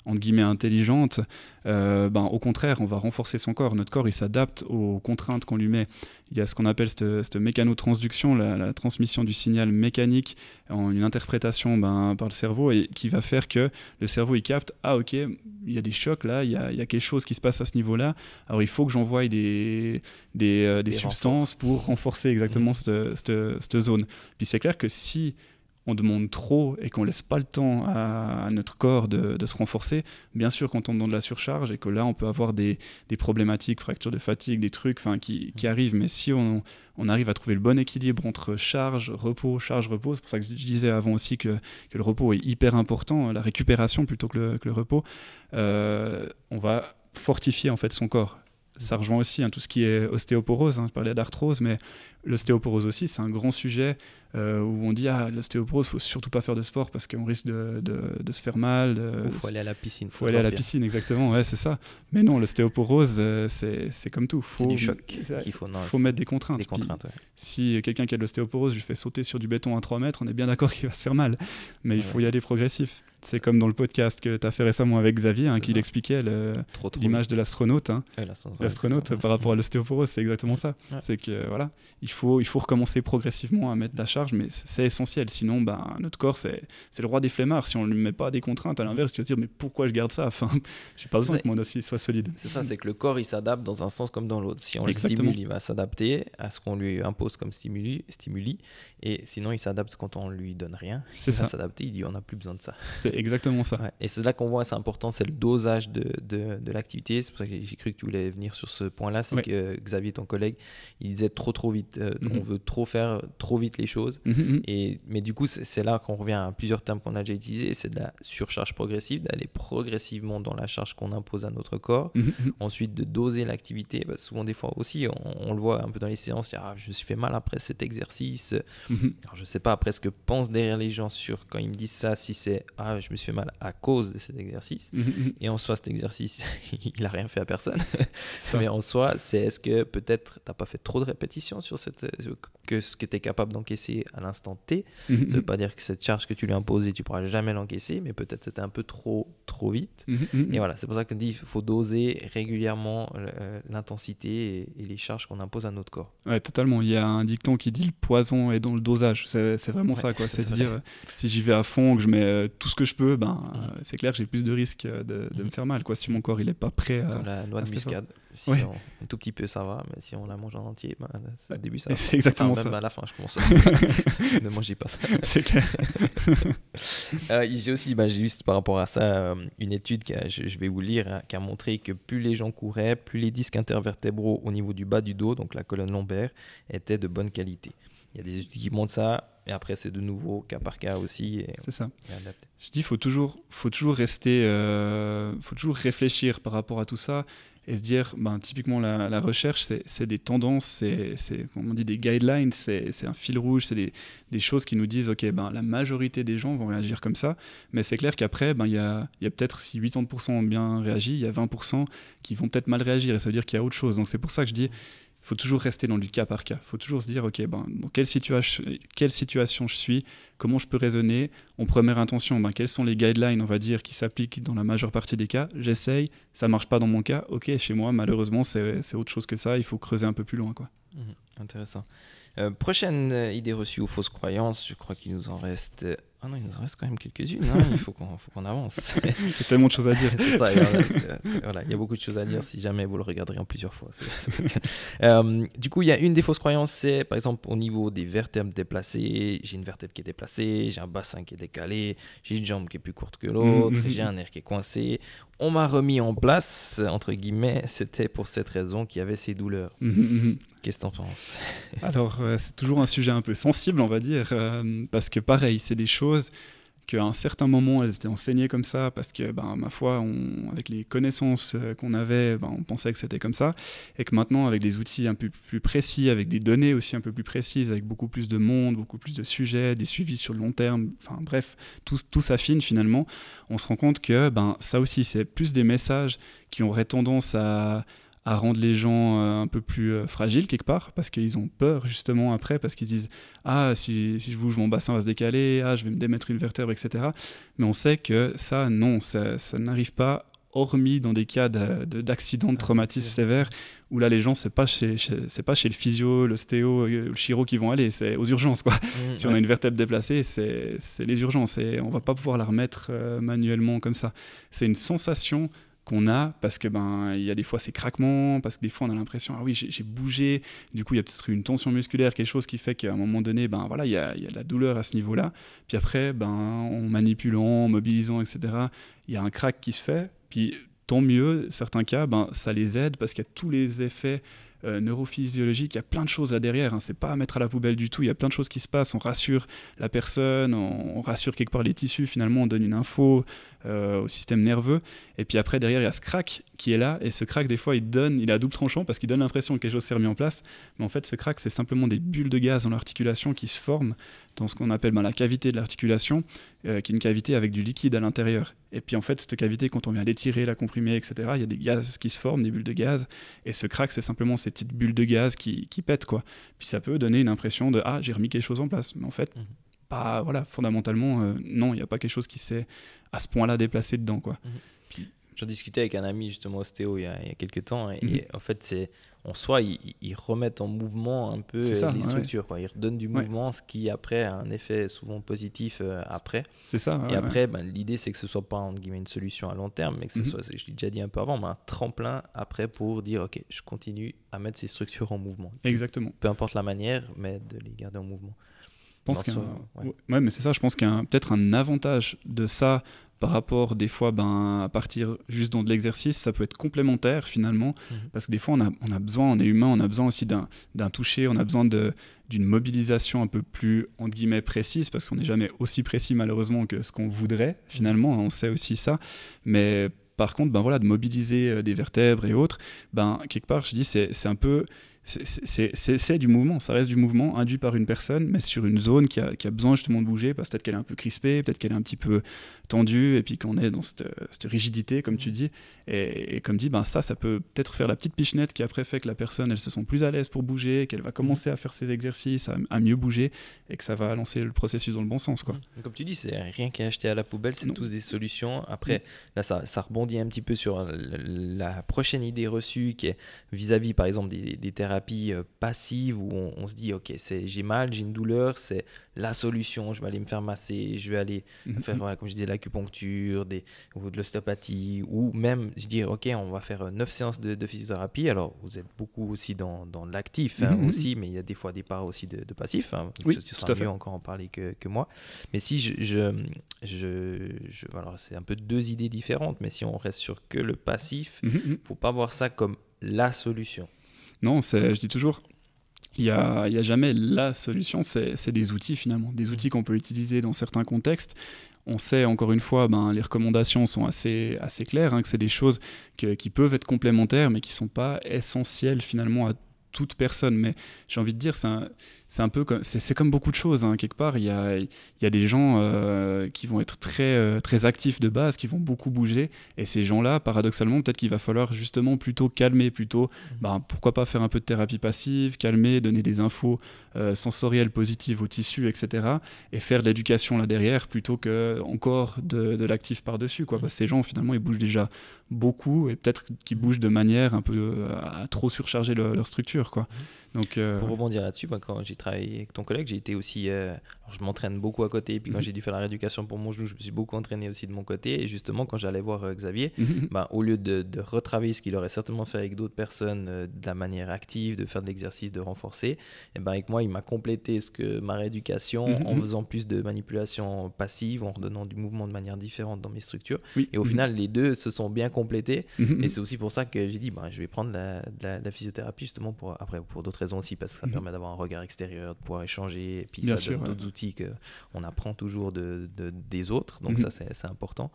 entre guillemets intelligente, au contraire, on va renforcer son corps. Notre corps, il s'adapte aux contraintes qu'on lui met. Il y a ce qu'on appelle cette mécanotransduction, la transmission du signal mécanique en une interprétation par le cerveau, et qui va faire que le cerveau il capte, ah ok, il y a des chocs là, il y a quelque chose qui se passe à ce niveau-là, alors il faut que j'envoie des substances pour renforcer exactement cette zone. Puis c'est clair que si on demande trop et qu'on laisse pas le temps à notre corps de se renforcer, bien sûr qu'on tombe dans de la surcharge et que là on peut avoir des problématiques, fractures de fatigue, des trucs qui arrivent. Mais si on arrive à trouver le bon équilibre entre charge, repos, c'est pour ça que je disais avant aussi que le repos est hyper important, la récupération plutôt que le repos, on va fortifier en fait son corps. Ça rejoint aussi tout ce qui est ostéoporose, je parlais d'arthrose, mais l'ostéoporose aussi, c'est un grand sujet où on dit l'ostéoporose, il ne faut surtout pas faire de sport parce qu'on risque de se faire mal. Il faut aller à la piscine. Il faut aller à la piscine, exactement, ouais, c'est ça. Mais non, l'ostéoporose, c'est comme tout. C'est du choc qu'il faut mettre des contraintes. Des contraintes, ouais. Si quelqu'un qui a de l'ostéoporose, je lui fais sauter sur du béton à 3 mètres, on est bien d'accord qu'il va se faire mal. Mais il faut y aller progressif. C'est comme dans le podcast que tu as fait récemment avec Xavier, qui l'expliquait, l'image de l'astronaute. l'astronaute par rapport à l'ostéoporose, c'est exactement ça. Ouais. C'est que voilà, il faut recommencer progressivement à mettre de la charge, mais c'est essentiel. Sinon, notre corps, c'est le roi des flemmards. Si on ne lui met pas des contraintes, à l'inverse, tu vas te dire, mais pourquoi je garde ça? Enfin, j'ai pas besoin que mon dossier soit solide. C'est ça, c'est que le corps, il s'adapte dans un sens comme dans l'autre. Si on le stimule, il va s'adapter à ce qu'on lui impose comme stimuli, et sinon, il s'adapte quand on lui donne rien. Il va s'adapter, il dit, on n'a plus besoin de ça. C'est exactement ça. Ouais. Et c'est là qu'on voit, c'est important, c'est le dosage de l'activité. C'est pour ça que j'ai cru que tu voulais venir sur ce point-là. C'est que Xavier, ton collègue, il disait trop vite. On veut faire trop vite les choses. Mais du coup, c'est là qu'on revient à plusieurs termes qu'on a déjà utilisés. C'est de la surcharge progressive, d'aller progressivement dans la charge qu'on impose à notre corps. Ensuite, de doser l'activité. Souvent, des fois aussi, on le voit un peu dans les séances. Je me suis fait mal après cet exercice. Alors, je ne sais pas après ce que pensent derrière les gens sur quand ils me disent ça, si c'est je me suis fait mal à cause de cet exercice. Et en soi, cet exercice, il n'a rien fait à personne. Mais en soi, c'est est-ce que peut-être tu n'as pas fait trop de répétitions sur ce que tu es capable d'encaisser à l'instant T. Ça ne veut pas dire que cette charge que tu lui as imposée, tu ne pourras jamais l'encaisser, mais peut-être c'était un peu trop vite. Et voilà, c'est pour ça qu'on dit qu'il faut doser régulièrement l'intensité et les charges qu'on impose à notre corps. Ouais, totalement. Il y a un dicton qui dit le poison est dans le dosage. C'est vraiment ça, quoi. C'est de dire, si j'y vais à fond, que je mets tout ce que je peux, c'est clair que j'ai plus de risques de me faire mal, quoi, si mon corps il est pas prêt à... Comme la noix de muscade. Si un tout petit peu, ça va, mais si on la mange en entier, au début, ça va. C'est exactement ça. Même à la fin, je commence à... ne mangez pas ça. C'est clair. J'ai aussi, j'ai juste par rapport à ça, une étude je vais vous lire, qui a montré que plus les gens couraient, plus les disques intervertébraux au niveau du bas du dos, donc la colonne lombaire, étaient de bonne qualité. Il y a des études qui montrent ça, et après c'est de nouveau cas par cas aussi. C'est ça. Je dis, faut toujours rester, faut toujours réfléchir par rapport à tout ça et se dire, typiquement la recherche, c'est des tendances, c'est comme on dit des guidelines, c'est un fil rouge, c'est des choses qui nous disent, ok, la majorité des gens vont réagir comme ça, mais c'est clair qu'après, il y a peut-être, si 80% ont bien réagi, il y a 20% qui vont peut-être mal réagir, et ça veut dire qu'il y a autre chose. Donc c'est pour ça que je dis, il faut toujours rester dans du cas par cas. Il faut toujours se dire, ok, dans quelle situation je suis, comment je peux raisonner. En première intention, quelles sont les guidelines, on va dire, qui s'appliquent dans la majeure partie des cas. J'essaye, ça ne marche pas dans mon cas. Ok, chez moi, malheureusement, c'est autre chose que ça. Il faut creuser un peu plus loin, quoi. Intéressant. Prochaine idée reçue ou fausse croyance, je crois qu'il nous en reste... Ah non, il nous en reste quand même quelques-unes, hein. Il faut qu'on avance. Il y a tellement de choses à dire. C'est ça, voilà, il y a beaucoup de choses à dire si jamais vous le regarderez en plusieurs fois. Du coup, il y a une des fausses croyances, c'est par exemple au niveau des vertèbres déplacées. J'ai une vertèbre qui est déplacée, j'ai un bassin qui est décalé, j'ai une jambe qui est plus courte que l'autre, j'ai un nerf qui est coincé. On m'a remis en place, entre guillemets, c'était pour cette raison qu'il y avait ces douleurs. Qu'est-ce que t'en penses? Alors, c'est toujours un sujet un peu sensible, on va dire, parce que pareil, c'est des choses qu'à un certain moment, elles étaient enseignées comme ça, parce que, ma foi, avec les connaissances qu'on avait, on pensait que c'était comme ça, et que maintenant, avec des outils un peu plus précis, avec des données aussi un peu plus précises, avec beaucoup plus de monde, beaucoup plus de sujets, des suivis sur le long terme, enfin bref, tout s'affine finalement, on se rend compte que ça aussi, c'est plus des messages qui auraient tendance à rendre les gens un peu plus fragiles quelque part, parce qu'ils ont peur justement après, parce qu'ils disent si je bouge mon bassin va se décaler, je vais me démettre une vertèbre, etc. Mais on sait que ça n'arrive pas, hormis dans des cas d'accident, de traumatisme sévère, où là les gens c'est pas chez le physio, l'ostéo, le chiro qui vont aller, c'est aux urgences, quoi. Si on a une vertèbre déplacée, c'est les urgences, et on va pas pouvoir la remettre manuellement comme ça. C'est une sensation qu'on a, parce que il y a des fois ces craquements, parce que des fois on a l'impression j'ai bougé, du coup il y a peut-être une tension musculaire, quelque chose qui fait qu'à un moment donné il y a de la douleur à ce niveau-là, puis après en manipulant, en mobilisant, etc., il y a un crack qui se fait, puis tant mieux, certains cas ça les aide, parce qu'il y a tous les effets neurophysiologique, il y a plein de choses là derrière, c'est pas à mettre à la poubelle du tout, il y a plein de choses qui se passent, on rassure la personne, on rassure quelque part les tissus, finalement on donne une info au système nerveux, et puis après derrière il y a ce crack qui est là, et ce crack des fois il est à double tranchant, parce qu'il donne l'impression que quelque chose s'est remis en place, mais en fait ce crack c'est simplement des bulles de gaz dans l'articulation qui se forment dans ce qu'on appelle la cavité de l'articulation, qui est une cavité avec du liquide à l'intérieur, et puis en fait cette cavité, quand on vient l'étirer, la comprimer, etc., il y a des gaz qui se forment, des bulles de gaz, et ce crack c'est simplement ces petites bulles de gaz qui pètent, quoi. Puis ça peut donner une impression de j'ai remis quelque chose en place, mais en fait fondamentalement non, il n'y a pas quelque chose qui s'est à ce point-là déplacé dedans, quoi. Puis J'en discutais avec un ami justement ostéo il y a quelques temps et en fait en soi ils remettent en mouvement un peu les structures, quoi. Ils redonnent du mouvement, ce qui après a un effet souvent positif après. C'est ça. Et après l'idée c'est que ce soit pas entre guillemets une solution à long terme, mais que ce soit, je l'ai déjà dit un peu avant, mais un tremplin après pour dire ok, je continue à mettre ces structures en mouvement. Exactement. Peu importe la manière, mais de les garder en mouvement. Je pense mais c'est ça, je pense qu'il y a peut-être un avantage de ça par rapport des fois à partir juste dans de l'exercice, ça peut être complémentaire finalement, parce que des fois on a besoin, on est humain, on a besoin aussi d'un toucher, on a besoin d'une mobilisation un peu plus entre guillemets précise, parce qu'on n'est jamais aussi précis malheureusement que ce qu'on voudrait finalement, on sait aussi ça, mais par contre de mobiliser des vertèbres et autres, quelque part je dis c'est un peu... C'est du mouvement, ça reste du mouvement induit par une personne, mais sur une zone qui a besoin justement de bouger, parce que peut-être qu'elle est un peu crispée, peut-être qu'elle est un petit peu tendue, et puis qu'on est dans cette rigidité, comme tu dis, et comme dit, ça peut peut-être faire la petite pichenette qui après fait que la personne, elle se sent plus à l'aise pour bouger, qu'elle va commencer à faire ses exercices, à mieux bouger, et que ça va lancer le processus dans le bon sens, quoi. Comme tu dis, c'est rien qui est acheté à la poubelle, c'est tous des solutions. Après, là, ça rebondit un petit peu sur la prochaine idée reçue, qui est vis-à-vis, par exemple, des thérapies passive où on se dit ok, j'ai mal, j'ai une douleur, c'est la solution, je vais aller me faire masser, je vais aller faire comme je disais l'acupuncture ou de l'ostéopathie, ou même je dis ok, on va faire 9 séances de physiothérapie. Alors vous êtes beaucoup aussi dans l'actif aussi, mais il y a des fois des parts aussi de passif, tu seras mieux encore en parler que moi, mais si alors c'est un peu deux idées différentes, mais si on reste sur que le passif, faut pas voir ça comme la solution. Non, je dis toujours, il y a jamais la solution, c'est des outils finalement, des outils qu'on peut utiliser dans certains contextes. On sait encore une fois, les recommandations sont assez claires, que c'est des choses qui peuvent être complémentaires, mais qui ne sont pas essentielles finalement à toute personne. Mais j'ai envie de dire, c'est un peu comme, c'est comme beaucoup de choses, quelque part. Il y a des gens qui vont être très actifs de base, qui vont beaucoup bouger, et ces gens-là, paradoxalement, peut-être qu'il va falloir justement plutôt calmer, pourquoi pas faire un peu de thérapie passive, calmer, donner des infos sensorielles positives au tissu, etc., et faire de l'éducation là derrière, plutôt que encore de l'actif par-dessus, quoi. Parce que ces gens, finalement, ils bougent déjà beaucoup, et peut-être qu'ils bougent de manière un peu à trop surcharger leur structure, quoi. Donc, pour rebondir là-dessus, quand j'ai travaillé avec ton collègue, j'ai été aussi, je m'entraîne beaucoup à côté, et puis quand j'ai dû faire la rééducation pour mon genou, je me suis beaucoup entraîné aussi de mon côté, et justement quand j'allais voir Xavier, au lieu de retravailler ce qu'il aurait certainement fait avec d'autres personnes de la manière active, de faire de l'exercice, de renforcer, et avec moi il m'a complété ma rééducation en faisant plus de manipulation passive, en redonnant du mouvement de manière différente dans mes structures, et au final les deux se sont bien complétés, et c'est aussi pour ça que j'ai dit je vais prendre la physiothérapie justement pour d'autres raisons aussi, parce que ça permet d'avoir un regard extérieur, de pouvoir échanger, et puis ça donne d'autres outils qu'on apprend toujours des autres, donc ça c'est important.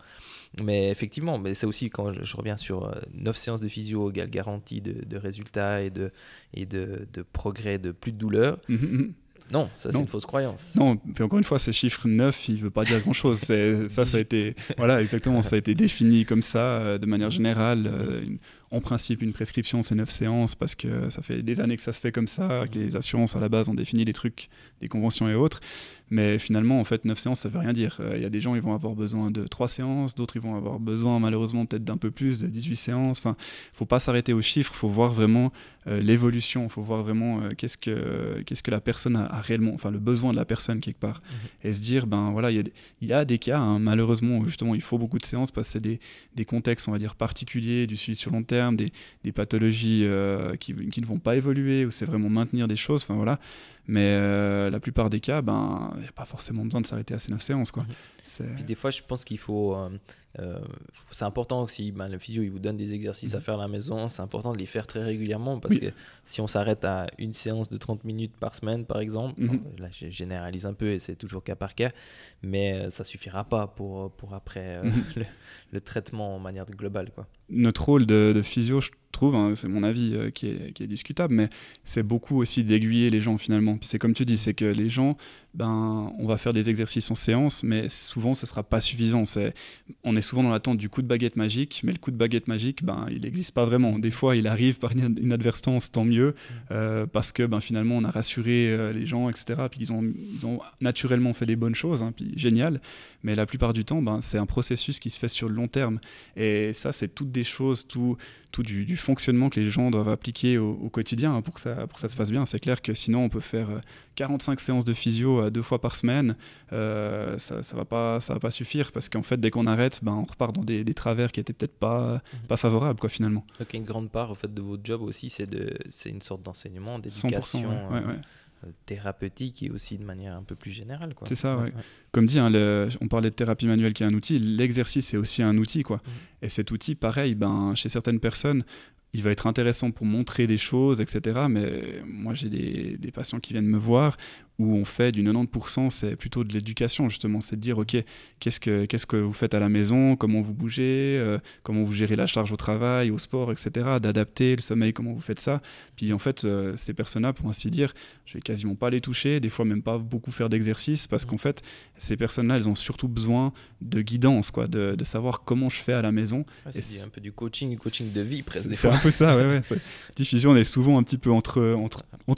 Mais effectivement, c'est aussi quand je reviens sur 9 séances de physio égale garantie de résultats et de progrès, de plus de douleur. Non, ça c'est une fausse croyance. Non, puis encore une fois, ces chiffres 9, il ne veut pas dire grand-chose. Ça a été, voilà, exactement, ça a été défini comme ça, de manière générale. En principe, une prescription, c'est 9 séances, parce que ça fait des années que ça se fait comme ça, que les assurances, à la base, ont défini des trucs, des conventions et autres. Mais finalement, en fait, 9 séances, ça ne veut rien dire. Il y a des gens, ils vont avoir besoin de 3 séances, d'autres, ils vont avoir besoin, malheureusement, peut-être d'un peu plus, de 18 séances. Enfin, il ne faut pas s'arrêter aux chiffres, il faut voir vraiment l'évolution, il faut voir vraiment qu'est-ce que la personne a réellement, enfin, le besoin de la personne, quelque part. Et se dire, voilà, il y a des cas, malheureusement, où justement, il faut beaucoup de séances, parce que c'est des contextes, on va dire, particuliers, du suivi sur long terme, des pathologies qui ne vont pas évoluer, ou c'est vraiment maintenir des choses, enfin voilà. Mais la plupart des cas, il n'y a pas forcément besoin de s'arrêter à ces 9 séances, quoi. Puis des fois, je pense qu'il faut... c'est important que si le physio il vous donne des exercices à faire à la maison, c'est important de les faire très régulièrement, parce que si on s'arrête à une séance de 30 minutes par semaine, par exemple, là je généralise un peu et c'est toujours cas par cas, mais ça suffira pas pour après le traitement en manière globale, quoi. notre rôle de physio, je trouve, hein, c'est mon avis qui est discutable, mais c'est beaucoup aussi d'aiguiller les gens finalement. Puis c'est comme tu dis, c'est que les gens, on va faire des exercices en séance, mais souvent ce sera pas suffisant. On est souvent dans l'attente du coup de baguette magique, mais le coup de baguette magique, il n'existe pas vraiment. Des fois, il arrive par une advertence, tant mieux, parce que finalement on a rassuré les gens, etc. Puis ils ont naturellement fait des bonnes choses, hein, puis génial. Mais la plupart du temps, c'est un processus qui se fait sur le long terme. Et ça, c'est toutes des choses, tout du fonctionnement que les gens doivent appliquer au quotidien, hein, pour que ça se passe bien. C'est clair que sinon, on peut faire 45 séances de physio 2 fois par semaine. Ça va pas suffire, parce qu'en fait, dès qu'on arrête, on repart dans des travers qui étaient peut-être pas favorables, quoi, finalement. Donc, une grande part, en fait, de votre job aussi, c'est une sorte d'enseignement, d'éducation. 100%, ouais. Thérapeutique et aussi de manière un peu plus générale, quoi. C'est ça, ouais. Comme dit, hein, on parlait de thérapie manuelle qui est un outil, l'exercice est aussi un outil, quoi. Et cet outil, pareil, chez certaines personnes, il va être intéressant pour montrer des choses, etc. Mais moi, j'ai des patients qui viennent me voir où on fait du 90%, c'est plutôt de l'éducation, justement. C'est de dire, OK, qu'est-ce que vous faites à la maison, comment vous bougez, comment vous gérez la charge au travail, au sport, etc. D'adapter le sommeil, comment vous faites ça. Puis en fait, ces personnes-là, pour ainsi dire, je vais quasiment pas les toucher, des fois même pas beaucoup faire d'exercice, parce qu'en fait, ces personnes-là, elles ont surtout besoin de guidance, quoi, de savoir comment je fais à la maison. Ouais, c'est un peu du coaching de vie, presque. C'est un peu ça, ouais. Diffusion, on est souvent un petit peu entre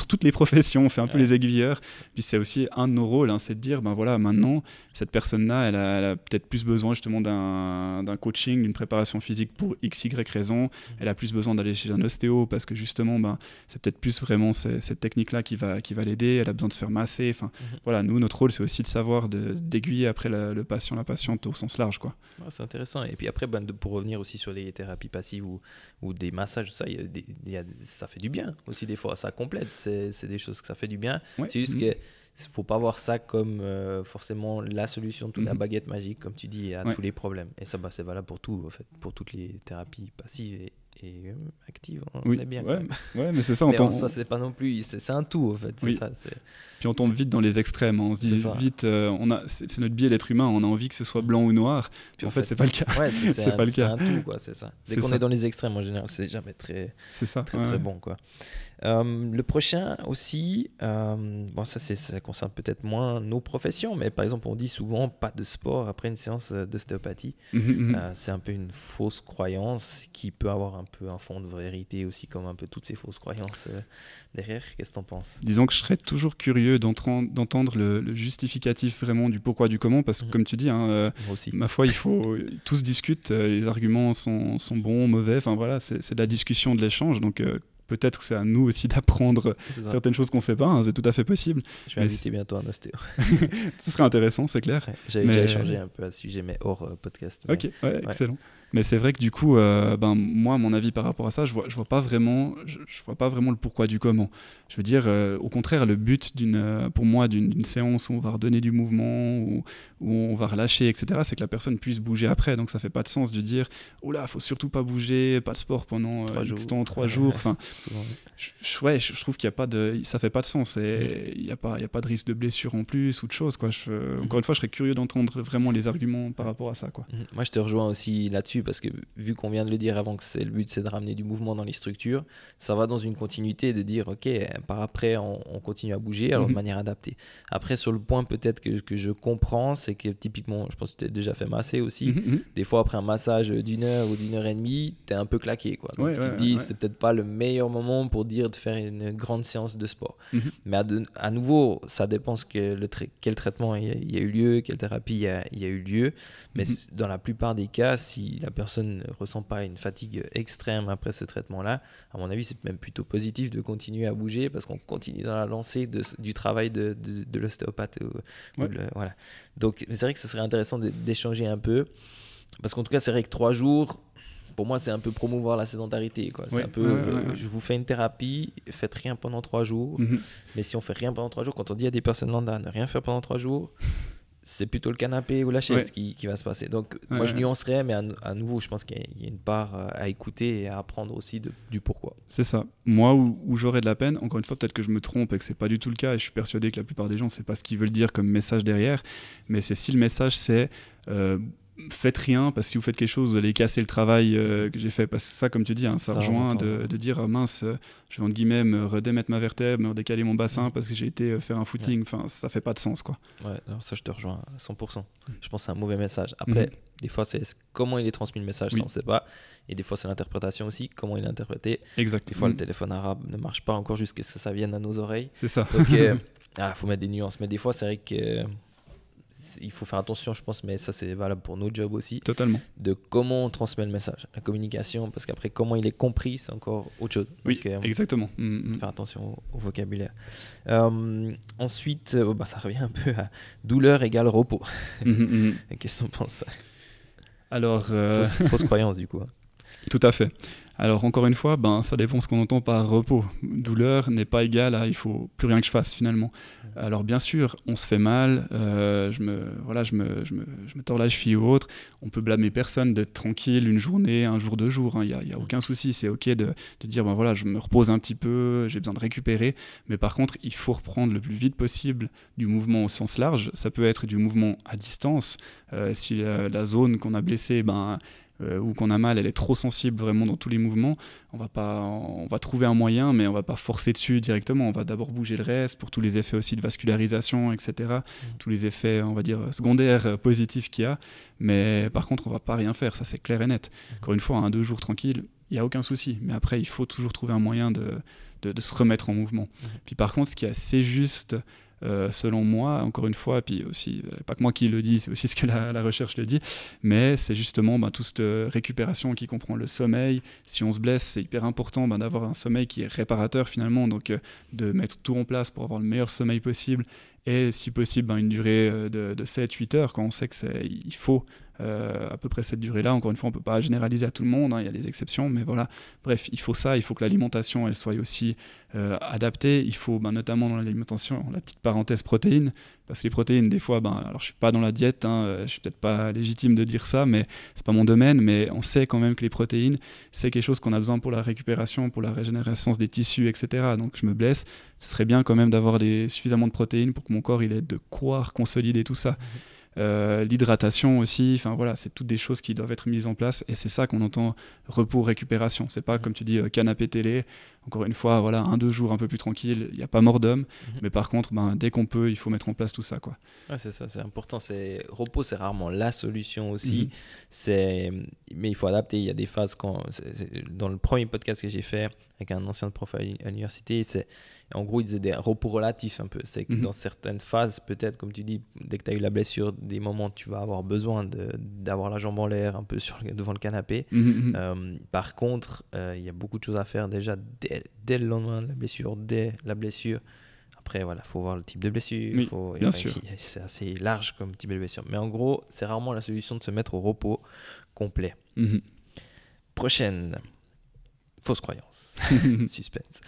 toutes les professions, on fait un peu les aiguilleurs. Puis c'est aussi un de nos rôles, hein, c'est de dire, maintenant, cette personne-là, elle a peut-être plus besoin justement d'un coaching, d'une préparation physique pour x, y raison. Elle a plus besoin d'aller chez un ostéo parce que justement, c'est peut-être plus vraiment cette technique-là qui va l'aider. Elle a besoin de se faire masser. Voilà, nous, notre rôle, c'est aussi de savoir d'aiguiller après le patient, la patiente au sens large, quoi. Ouais, c'est intéressant. Et puis après, pour revenir aussi sur les thérapies passives ou des massages, ça, ça fait du bien aussi des fois. Ça complète. C'est des choses que ça fait du bien. Ouais. C'est juste que faut pas voir ça comme forcément la solution, toute la baguette magique, comme tu dis, à tous les problèmes. Et ça, c'est valable pour tout, en fait, pour toutes les thérapies passives et actives. On est bien. Ouais, mais c'est ça. Ça, c'est pas non plus. C'est un tout, en fait. C'est ça. Puis on tombe vite dans les extrêmes. On se dit vite, c'est notre biais d'être humain. On a envie que ce soit blanc ou noir. Puis en fait, c'est pas le cas. Ouais, c'est pas le cas. C'est un tout, quoi. C'est ça. Dès qu'on est dans les extrêmes, en général, c'est jamais très bon, quoi. Le prochain aussi, ça concerne peut-être moins nos professions, mais par exemple, on dit souvent pas de sport après une séance d'ostéopathie. C'est un peu une fausse croyance qui peut avoir un peu un fond de vérité aussi, comme un peu toutes ces fausses croyances derrière. Qu'est-ce que t'en penses ? Disons que je serais toujours curieux d'entendre le justificatif vraiment du pourquoi, du comment, parce que comme tu dis, moi aussi. Ma foi, tout se discute, les arguments sont bons, mauvais, enfin voilà, c'est de la discussion, de l'échange, donc peut-être que c'est à nous aussi d'apprendre certaines choses qu'on ne sait pas, hein, c'est tout à fait possible. Je vais inviter bientôt un ostéo. Ce serait intéressant, c'est clair. Ouais, j'avais déjà échangé un peu à ce sujet, mais hors podcast. Ok, excellent. Mais c'est vrai que du coup, moi, mon avis par rapport à ça, je vois pas vraiment le pourquoi du comment. Je veux dire, au contraire, le but pour moi d'une séance où on va redonner du mouvement, où on va relâcher, etc., c'est que la personne puisse bouger après. Donc ça fait pas de sens de dire, oh là, faut surtout pas bouger, pas de sport pendant 3 jours. Enfin, je trouve qu'il y a pas ça fait pas de sens. Et il y a pas de risque de blessure en plus ou de choses, quoi. Encore une fois, je serais curieux d'entendre vraiment les arguments par rapport à ça, quoi. Moi, je te rejoins aussi là-dessus, parce que vu qu'on vient de le dire avant que le but c'est de ramener du mouvement dans les structures, ça va dans une continuité de dire ok, par après on continue à bouger, alors de manière adaptée. Après, sur le point peut-être que je comprends, c'est que typiquement, je pense que tu t'es déjà fait masser aussi, des fois après un massage d'1 heure ou d'1h30, t'es un peu claqué, quoi. Donc tu te dis c'est peut-être pas le meilleur moment pour dire de faire une grande séance de sport. Mais à nouveau, ça dépend quel traitement il y a eu lieu, quelle thérapie il y a eu lieu, mais dans la plupart des cas, si la personne ne ressent pas une fatigue extrême après ce traitement-là, à mon avis, c'est même plutôt positif de continuer à bouger, parce qu'on continue dans la lancée du travail de l'ostéopathe. Voilà. Donc, c'est vrai que ce serait intéressant d'échanger un peu, parce qu'en tout cas, c'est vrai que 3 jours, pour moi, c'est un peu promouvoir la sédentarité, quoi. C'est un peu, je vous fais une thérapie, faites rien pendant 3 jours. Mais si on fait rien pendant 3 jours, quand on dit à des personnes lambda ne rien faire pendant 3 jours, c'est plutôt le canapé ou la chaise qui va se passer. Donc, moi, je nuancerais, mais à nouveau, je pense qu'il y a une part à écouter et à apprendre aussi du pourquoi. C'est ça. Moi, où j'aurais de la peine, encore une fois, peut-être que je me trompe et que c'est pas du tout le cas, et je suis persuadé que la plupart des gens, c'est pas ce qu'ils veulent dire comme message derrière, mais c'est si le message, c'est faites rien, parce que si vous faites quelque chose, vous allez casser le travail que j'ai fait. Parce que ça, comme tu dis, ça rejoint de dire mince, je vais entre guillemets me redémettre ma vertèbre, me redécaler mon bassin parce que j'ai été faire un footing. Enfin, ça fait pas de sens, quoi. Ouais, alors ça, je te rejoins à 100%. Je pense que c'est un mauvais message. Après, des fois, c'est comment il est transmis le message, ça on sait pas. Et des fois, c'est l'interprétation aussi, comment il est interprété. Exact. Des fois, le téléphone arabe ne marche pas encore jusqu'à ce que ça vienne à nos oreilles. C'est ça. Donc, faut mettre des nuances. Mais des fois, c'est vrai que il faut faire attention, je pense, mais ça, c'est valable pour nos jobs aussi. Totalement. De comment on transmet le message, la communication, parce qu'après, comment il est compris, c'est encore autre chose. Oui, donc, exactement. Faire attention au vocabulaire. Ensuite, ça revient un peu à douleur égale repos. Qu'est-ce que tu en penses? Alors, fausse croyance, du coup. Tout à fait. Alors encore une fois, ça dépend ce qu'on entend par repos. Douleur n'est pas égal à il faut plus rien que je fasse finalement. Alors bien sûr, on se fait mal, je me tords la cheville ou autre. On peut blâmer personne d'être tranquille une journée, un jour, 2 jours. Il y a aucun souci. C'est ok de dire je me repose un petit peu, j'ai besoin de récupérer. Mais par contre, il faut reprendre le plus vite possible du mouvement au sens large. Ça peut être du mouvement à distance. Si la zone qu'on a blessée, ou qu'on a mal, elle est trop sensible vraiment dans tous les mouvements, on va trouver un moyen, mais on va pas forcer dessus directement. On va d'abord bouger le reste pour tous les effets aussi de vascularisation, etc. Tous les effets, on va dire, secondaires positifs qu'il y a. Mais par contre, on va pas rien faire, ça c'est clair et net. Encore une fois, 2 jours tranquille, il n'y a aucun souci. Mais après, il faut toujours trouver un moyen de se remettre en mouvement. Puis par contre, ce qui est assez juste, selon moi, encore une fois, puis aussi, pas que moi qui le dis, c'est aussi ce que la recherche le dit, mais c'est justement toute cette récupération qui comprend le sommeil. Si on se blesse, c'est hyper important d'avoir un sommeil qui est réparateur finalement, donc de mettre tout en place pour avoir le meilleur sommeil possible, et si possible une durée de 7-8 heures, quand on sait qu'il faut à peu près cette durée-là. Encore une fois, on ne peut pas généraliser à tout le monde, il y a des exceptions, mais voilà. Bref, il faut ça, il faut que l'alimentation elle soit aussi adaptée. Il faut notamment dans l'alimentation, la petite parenthèse protéines, parce que les protéines, des fois, alors je ne suis pas dans la diète, je ne suis peut-être pas légitime de dire ça, mais ce n'est pas mon domaine, mais on sait quand même que les protéines, c'est quelque chose qu'on a besoin pour la récupération, pour la régénérescence des tissus, etc. Donc je me blesse, ce serait bien quand même d'avoir suffisamment de protéines pour que mon corps il ait de quoi consolider tout ça. L'hydratation aussi, c'est toutes des choses qui doivent être mises en place, et c'est ça qu'on entend repos, récupération. C'est pas comme tu dis canapé télé, encore une fois, 1-2 jours un peu plus tranquille, il n'y a pas mort d'homme, mais par contre, dès qu'on peut, il faut mettre en place tout ça, quoi. Ouais, c'est ça, c'est important. Repos, c'est rarement la solution aussi, mais il faut adapter. Il y a des phases dans le premier podcast que j'ai fait avec un ancien prof à l'université, en gros, il disait des repos relatifs un peu. C'est que dans certaines phases, peut-être, comme tu dis, dès que tu as eu la blessure, des moments où tu vas avoir besoin d'avoir la jambe en l'air un peu devant le canapé. Par contre, il y a beaucoup de choses à faire déjà dès le lendemain de la blessure, dès la blessure. Après, il faut voir le type de blessure. Oui, bien sûr. C'est assez large comme type de blessure. Mais en gros, c'est rarement la solution de se mettre au repos complet. Prochaine. Fausse croyance. Suspense.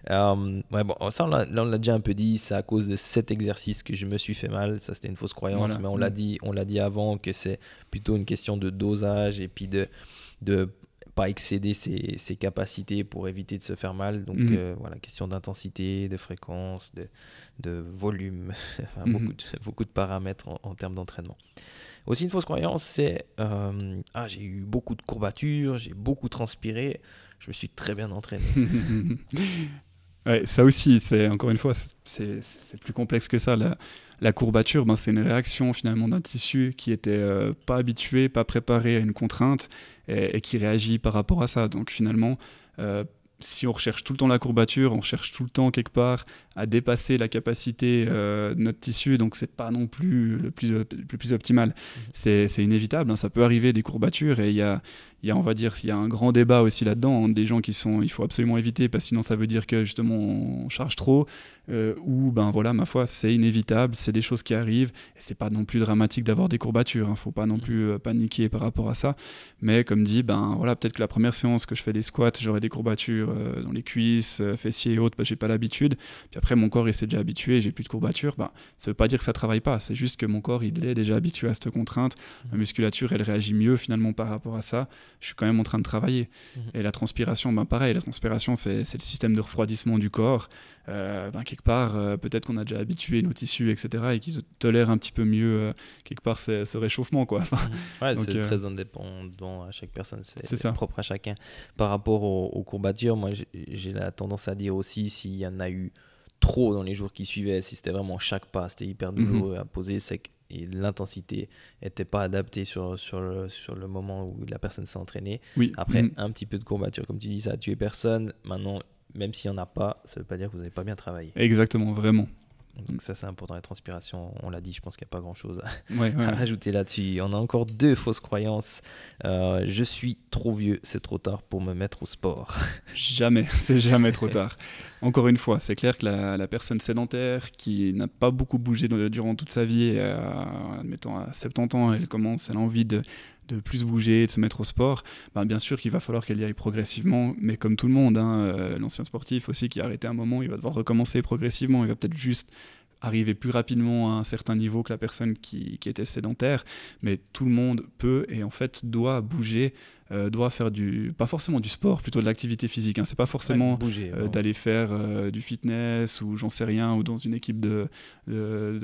Ça, on l'a déjà un peu dit. C'est à cause de cet exercice que je me suis fait mal. Ça, c'était une fausse croyance. Mais on l'a dit avant que c'est plutôt une question de dosage et puis de pas excéder ses capacités pour éviter de se faire mal. Donc, question d'intensité, de fréquence, de volume. Beaucoup de paramètres en termes d'entraînement. Aussi, une fausse croyance, c'est j'ai eu beaucoup de courbatures, j'ai beaucoup transpiré, je me suis très bien entraîné. Ouais, ça aussi, encore une fois, c'est plus complexe que ça. La courbature, c'est une réaction finalement d'un tissu qui était pas habitué, pas préparé à une contrainte et qui réagit par rapport à ça. Donc finalement, si on recherche tout le temps la courbature, on recherche tout le temps quelque part à dépasser la capacité de notre tissu, donc c'est pas non plus le plus optimal. C'est inévitable, ça peut arriver des courbatures, et il y a un grand débat aussi là-dedans, des gens il faut absolument éviter, parce que sinon ça veut dire que justement on charge trop, ou ma foi, c'est inévitable, c'est des choses qui arrivent, et c'est pas non plus dramatique d'avoir des courbatures, faut pas non plus paniquer par rapport à ça, mais comme dit, peut-être que la première séance que je fais des squats, j'aurai des courbatures dans les cuisses, fessiers et autres, j'ai pas l'habitude, puis après mon corps il s'est déjà habitué, j'ai plus de courbatures, ça veut pas dire que ça travaille pas, c'est juste que mon corps il est déjà habitué à cette contrainte, ma musculature elle réagit mieux finalement par rapport à ça, je suis quand même en train de travailler. Et la transpiration, pareil, la transpiration, c'est le système de refroidissement du corps. Quelque part, peut-être qu'on a déjà habitué nos tissus, etc., et qu'ils tolèrent un petit peu mieux, quelque part, ce réchauffement, quoi. Ouais, c'est très indépendant à chaque personne, c'est propre à chacun. Par rapport aux courbatures, moi, j'ai la tendance à dire aussi, s'il y en a eu trop dans les jours qui suivaient, si c'était vraiment chaque pas, c'était hyper douloureux à poser, c'est que et l'intensité n'était pas adaptée sur le moment où la personne s'est entraînée. Oui. Après, un petit peu de courbature, comme tu dis, ça a tué personne. Maintenant, même s'il n'y en a pas, ça ne veut pas dire que vous n'avez pas bien travaillé. Exactement, vraiment. Donc ça, c'est important, la transpiration, on l'a dit, je pense qu'il n'y a pas grand-chose à rajouter là-dessus. On a encore 2 fausses croyances. Je suis trop vieux, c'est trop tard pour me mettre au sport. Jamais, c'est jamais trop tard. Encore une fois, c'est clair que la personne sédentaire qui n'a pas beaucoup bougé durant toute sa vie, admettons à 70 ans, elle a envie de plus bouger, de se mettre au sport, bien sûr qu'il va falloir qu'elle y aille progressivement, mais comme tout le monde, l'ancien sportif aussi qui a arrêté un moment, il va devoir recommencer progressivement, il va peut-être juste arriver plus rapidement à un certain niveau que la personne qui était sédentaire, mais tout le monde peut et en fait doit bouger, doit faire pas forcément du sport, plutôt de l'activité physique. C'est pas forcément d'aller faire du fitness ou j'en sais rien, ou dans une équipe de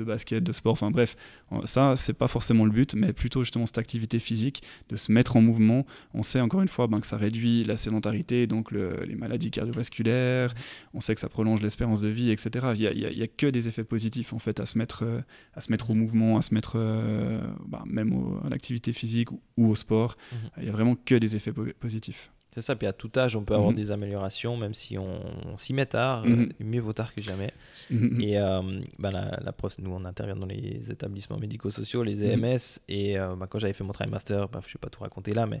basket, de sport, bref, ça c'est pas forcément le but, mais plutôt justement cette activité physique, de se mettre en mouvement. On sait encore une fois que ça réduit la sédentarité, donc les maladies cardiovasculaires, on sait que ça prolonge l'espérance de vie, etc. Il y a que des effets positifs en fait à se mettre au mouvement, à se mettre même à l'activité physique ou au sport. Il y a vraiment que des effets positifs. C'est ça, puis à tout âge, on peut avoir des améliorations, même si on s'y met tard, mieux vaut tard que jamais. Et la preuve, nous, on intervient dans les établissements médico-sociaux, les EMS, et quand j'avais fait mon travail master, je ne vais pas tout raconter là, mais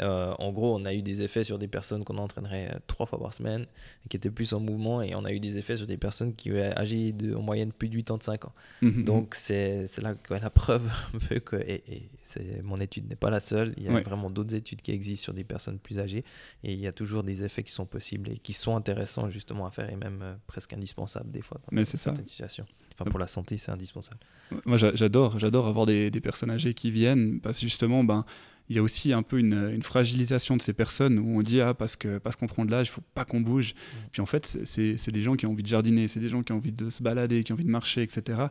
en gros, on a eu des effets sur des personnes qu'on entraînerait 3 fois par semaine, qui étaient plus en mouvement, et on a eu des effets sur des personnes qui avaient âgé en moyenne plus de 85 ans. Donc, c'est là que la preuve veut que, et mon étude n'est pas la seule, il y a vraiment d'autres études qui existent sur des personnes plus âgées, et il y a toujours des effets qui sont possibles et qui sont intéressants justement à faire et même presque indispensables des fois dans certaines situations. Pour la santé, c'est indispensable. Moi, j'adore avoir des personnes âgées qui viennent parce que justement, il y a aussi un peu une fragilisation de ces personnes où on dit parce qu'on prend de l'âge, il ne faut pas qu'on bouge. Puis en fait, c'est des gens qui ont envie de jardiner, c'est des gens qui ont envie de se balader, qui ont envie de marcher, etc.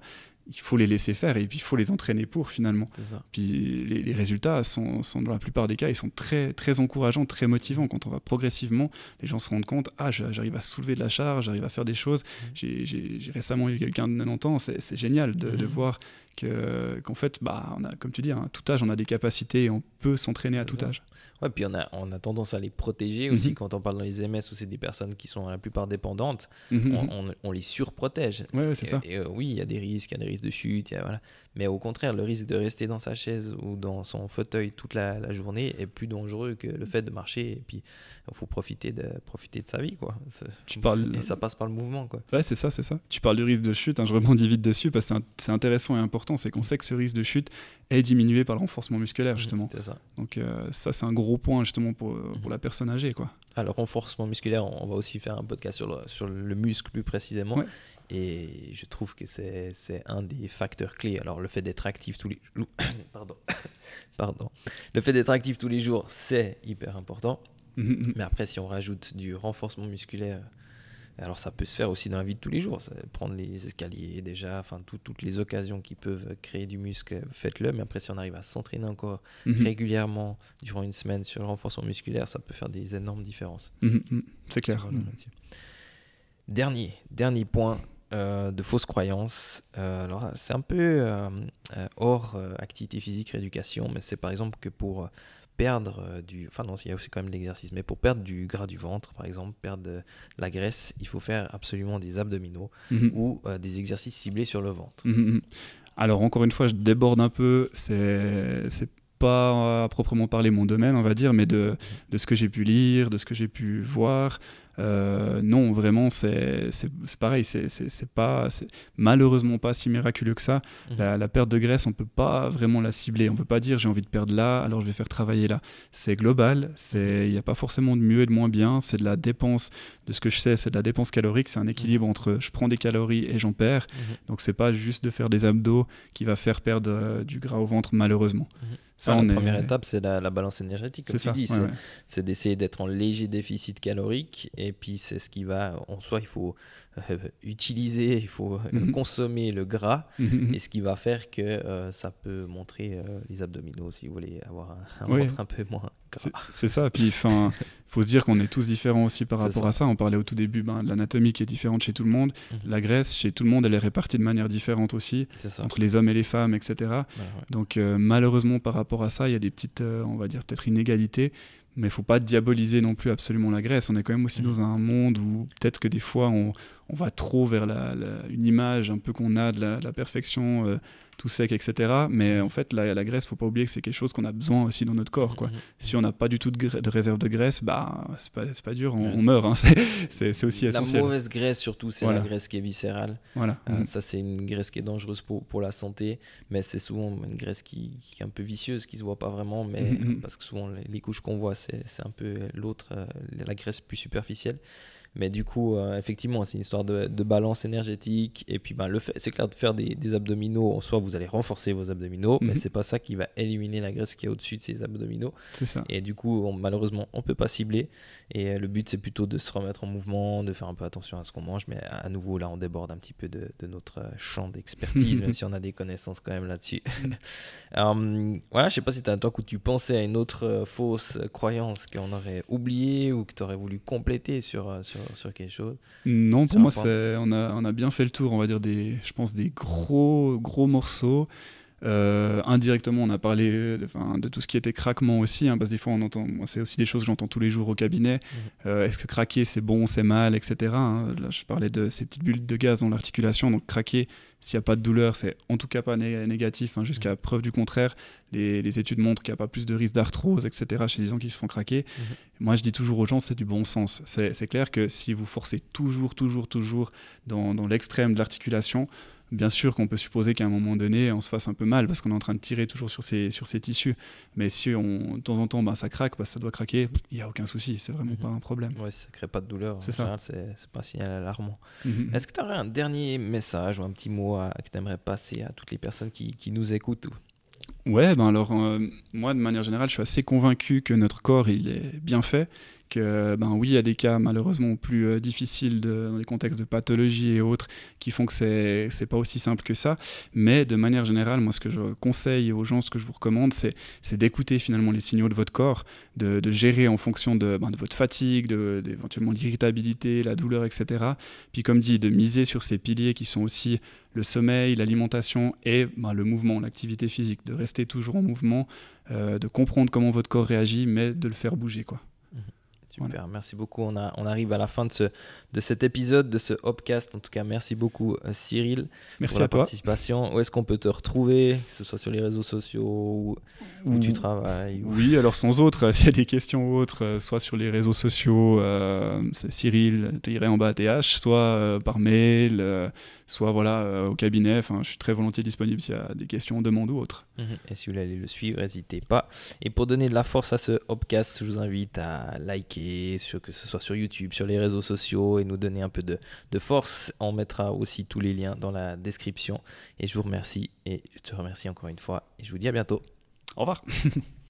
Il faut les laisser faire et puis il faut les entraîner finalement. Puis les résultats sont dans la plupart des cas, ils sont très, très encourageants, très motivants. Quand on va progressivement, les gens se rendent compte, j'arrive à soulever de la charge, j'arrive à faire des choses. J'ai récemment eu quelqu'un de 90 ans, c'est génial de voir qu'en fait, comme tu dis, à tout âge, on a des capacités et on peut s'entraîner à tout âge. Ouais, puis on a tendance à les protéger aussi quand on parle dans les MS où c'est des personnes qui sont à la plupart dépendantes, on les surprotège. C'est ça. Et oui, il y a des risques de chute, mais au contraire, le risque de rester dans sa chaise ou dans son fauteuil toute la journée est plus dangereux que le fait de marcher. Et puis, il faut profiter de sa vie, quoi. Et ça passe par le mouvement, quoi. Ouais, c'est ça. Tu parles du risque de chute, je rebondis vite dessus parce que c'est intéressant et important, c'est qu'on sait que ce risque de chute est diminué par le renforcement musculaire, justement. C'est ça. Donc ça, c'est un gros point, justement, pour la personne âgée, quoi. Alors, renforcement musculaire, on va aussi faire un podcast sur le muscle plus précisément. Ouais. Et je trouve que c'est un des facteurs clés. Alors, le fait d'être actif tous les jours... Pardon. Le fait d'être actif tous les jours, c'est hyper important. Mais après, si on rajoute du renforcement musculaire, alors ça peut se faire aussi dans la vie de tous les jours. Prendre les escaliers déjà, toutes les occasions qui peuvent créer du muscle, faites-le. Mais après, si on arrive à s'entraîner encore régulièrement durant une semaine sur le renforcement musculaire, ça peut faire des énormes différences. C'est clair. Dernier point de fausses croyances. Alors, c'est un peu hors activité physique, rééducation, mais c'est par exemple que pour perdre il y a aussi quand même de l'exercice, mais pour perdre du gras du ventre, par exemple, perdre de la graisse, il faut faire absolument des abdominaux ou des exercices ciblés sur le ventre. Alors, encore une fois, je déborde un peu, c'est pas à proprement parler mon domaine, on va dire, mais de ce que j'ai pu lire, de ce que j'ai pu voir. Non, vraiment, c'est pareil, c'est malheureusement pas si miraculeux que ça. La perte de graisse, on peut pas vraiment la cibler. On peut pas dire j'ai envie de perdre là, alors je vais faire travailler là. C'est global, il n'y a pas forcément de mieux et de moins bien. C'est de la dépense, de ce que je sais, c'est de la dépense calorique. C'est un équilibre entre je prends des calories et j'en perds. Donc c'est pas juste de faire des abdos qui va faire perdre du gras au ventre, malheureusement. Ça, la première étape, c'est la balance énergétique, comme tu dis. Ouais. C'est d'essayer d'être en léger déficit calorique. Et puis, c'est ce qui va... En soi, il faut utiliser, il faut consommer le gras. Et ce qui va faire que ça peut montrer les abdominaux, si vous voulez avoir un ventre un peu moins gras. C'est ça. Puis, il faut se dire qu'on est tous différents aussi par rapport à ça. On parlait au tout début de l'anatomie qui est différente chez tout le monde. La graisse, chez tout le monde, elle est répartie de manière différente aussi, entre les hommes et les femmes, etc. Donc, malheureusement, par rapport à ça, il y a des petites, on va dire peut-être inégalités, mais il ne faut pas diaboliser non plus absolument la graisse. On est quand même aussi dans un monde où peut-être que des fois on va trop vers une image un peu qu'on a de la perfection, tout sec, etc. Mais en fait, la graisse, il ne faut pas oublier que c'est quelque chose qu'on a besoin aussi dans notre corps, quoi. Si on n'a pas du tout de réserve de graisse, c'est pas dur, on meurt. Hein. C'est aussi essentiel. La mauvaise graisse, surtout, c'est la graisse qui est viscérale. Ça, c'est une graisse qui est dangereuse pour la santé, mais c'est souvent une graisse qui est un peu vicieuse, qui ne se voit pas vraiment, mais parce que souvent, les couches qu'on voit, c'est un peu la graisse plus superficielle. Mais du coup, effectivement, c'est une histoire de balance énergétique. Et puis, c'est clair de faire des abdominaux. En soi, vous allez renforcer vos abdominaux, mais c'est pas ça qui va éliminer la graisse qui est au-dessus de ces abdominaux. C'est ça. Et du coup, malheureusement, on peut pas cibler. Et le but, c'est plutôt de se remettre en mouvement, de faire un peu attention à ce qu'on mange. Mais à nouveau, là, on déborde un petit peu de notre champ d'expertise, même si on a des connaissances quand même là-dessus. Voilà, je sais pas si tu as un temps où tu pensais à une autre fausse croyance qu'on aurait oubliée ou que tu aurais voulu compléter sur quelque chose. Non, pour moi, on a bien fait le tour, on va dire, je pense, des gros morceaux. Indirectement, on a parlé de tout ce qui était craquement aussi, hein, parce que des fois, c'est aussi des choses que j'entends tous les jours au cabinet. Est-ce que craquer, c'est bon, c'est mal, etc. Hein. Là, je parlais de ces petites bulles de gaz dans l'articulation, donc craquer, s'il n'y a pas de douleur, c'est en tout cas pas négatif, hein, jusqu'à preuve du contraire. Les études montrent qu'il n'y a pas plus de risque d'arthrose, etc. chez les gens qui se font craquer. Moi, je dis toujours aux gens, c'est du bon sens. C'est clair que si vous forcez toujours dans l'extrême de l'articulation, bien sûr qu'on peut supposer qu'à un moment donné, on se fasse un peu mal parce qu'on est en train de tirer toujours sur ces tissus. Mais si de temps en temps, ça craque, ça doit craquer, il n'y a aucun souci. C'est vraiment pas un problème. Oui, ça ne crée pas de douleur. C'est ça. C'est pas un signal alarmant. Est-ce que tu aurais un dernier message ou un petit mot que tu aimerais passer à toutes les personnes qui nous écoutent? Ouais, alors moi de manière générale, je suis assez convaincu que notre corps il est bien fait, que oui, il y a des cas malheureusement plus difficiles dans des contextes de pathologie et autres qui font que c'est pas aussi simple que ça, mais de manière générale, moi ce que je conseille aux gens, ce que je vous recommande, c'est d'écouter finalement les signaux de votre corps, de gérer en fonction de votre fatigue, d'éventuellement l'irritabilité, la douleur, etc. Puis comme dit, de miser sur ces piliers qui sont aussi le sommeil, l'alimentation et le mouvement, l'activité physique, de rester toujours en mouvement, de comprendre comment votre corps réagit, mais de le faire bouger, quoi. Super, voilà. Merci beaucoup. On arrive à la fin de cet épisode, de ce Hopcast. En tout cas, merci beaucoup Cyril merci pour la à toi. Participation. Où est-ce qu'on peut te retrouver, que ce soit sur les réseaux sociaux où tu travailles Oui, alors sans autre, s'il y a des questions ou autres, soit sur les réseaux sociaux, c'est Cyril-TH, soit par mail, soit au cabinet. Je suis très volontiers disponible s'il y a des questions, demandes ou autres. Et si vous voulez aller le suivre, n'hésitez pas. Et pour donner de la force à ce Hopcast, je vous invite à liker, que ce soit sur YouTube, sur les réseaux sociaux, et nous donner un peu de force. On mettra aussi tous les liens dans la description. Et je vous remercie, et je te remercie encore une fois, et je vous dis à bientôt. Au revoir.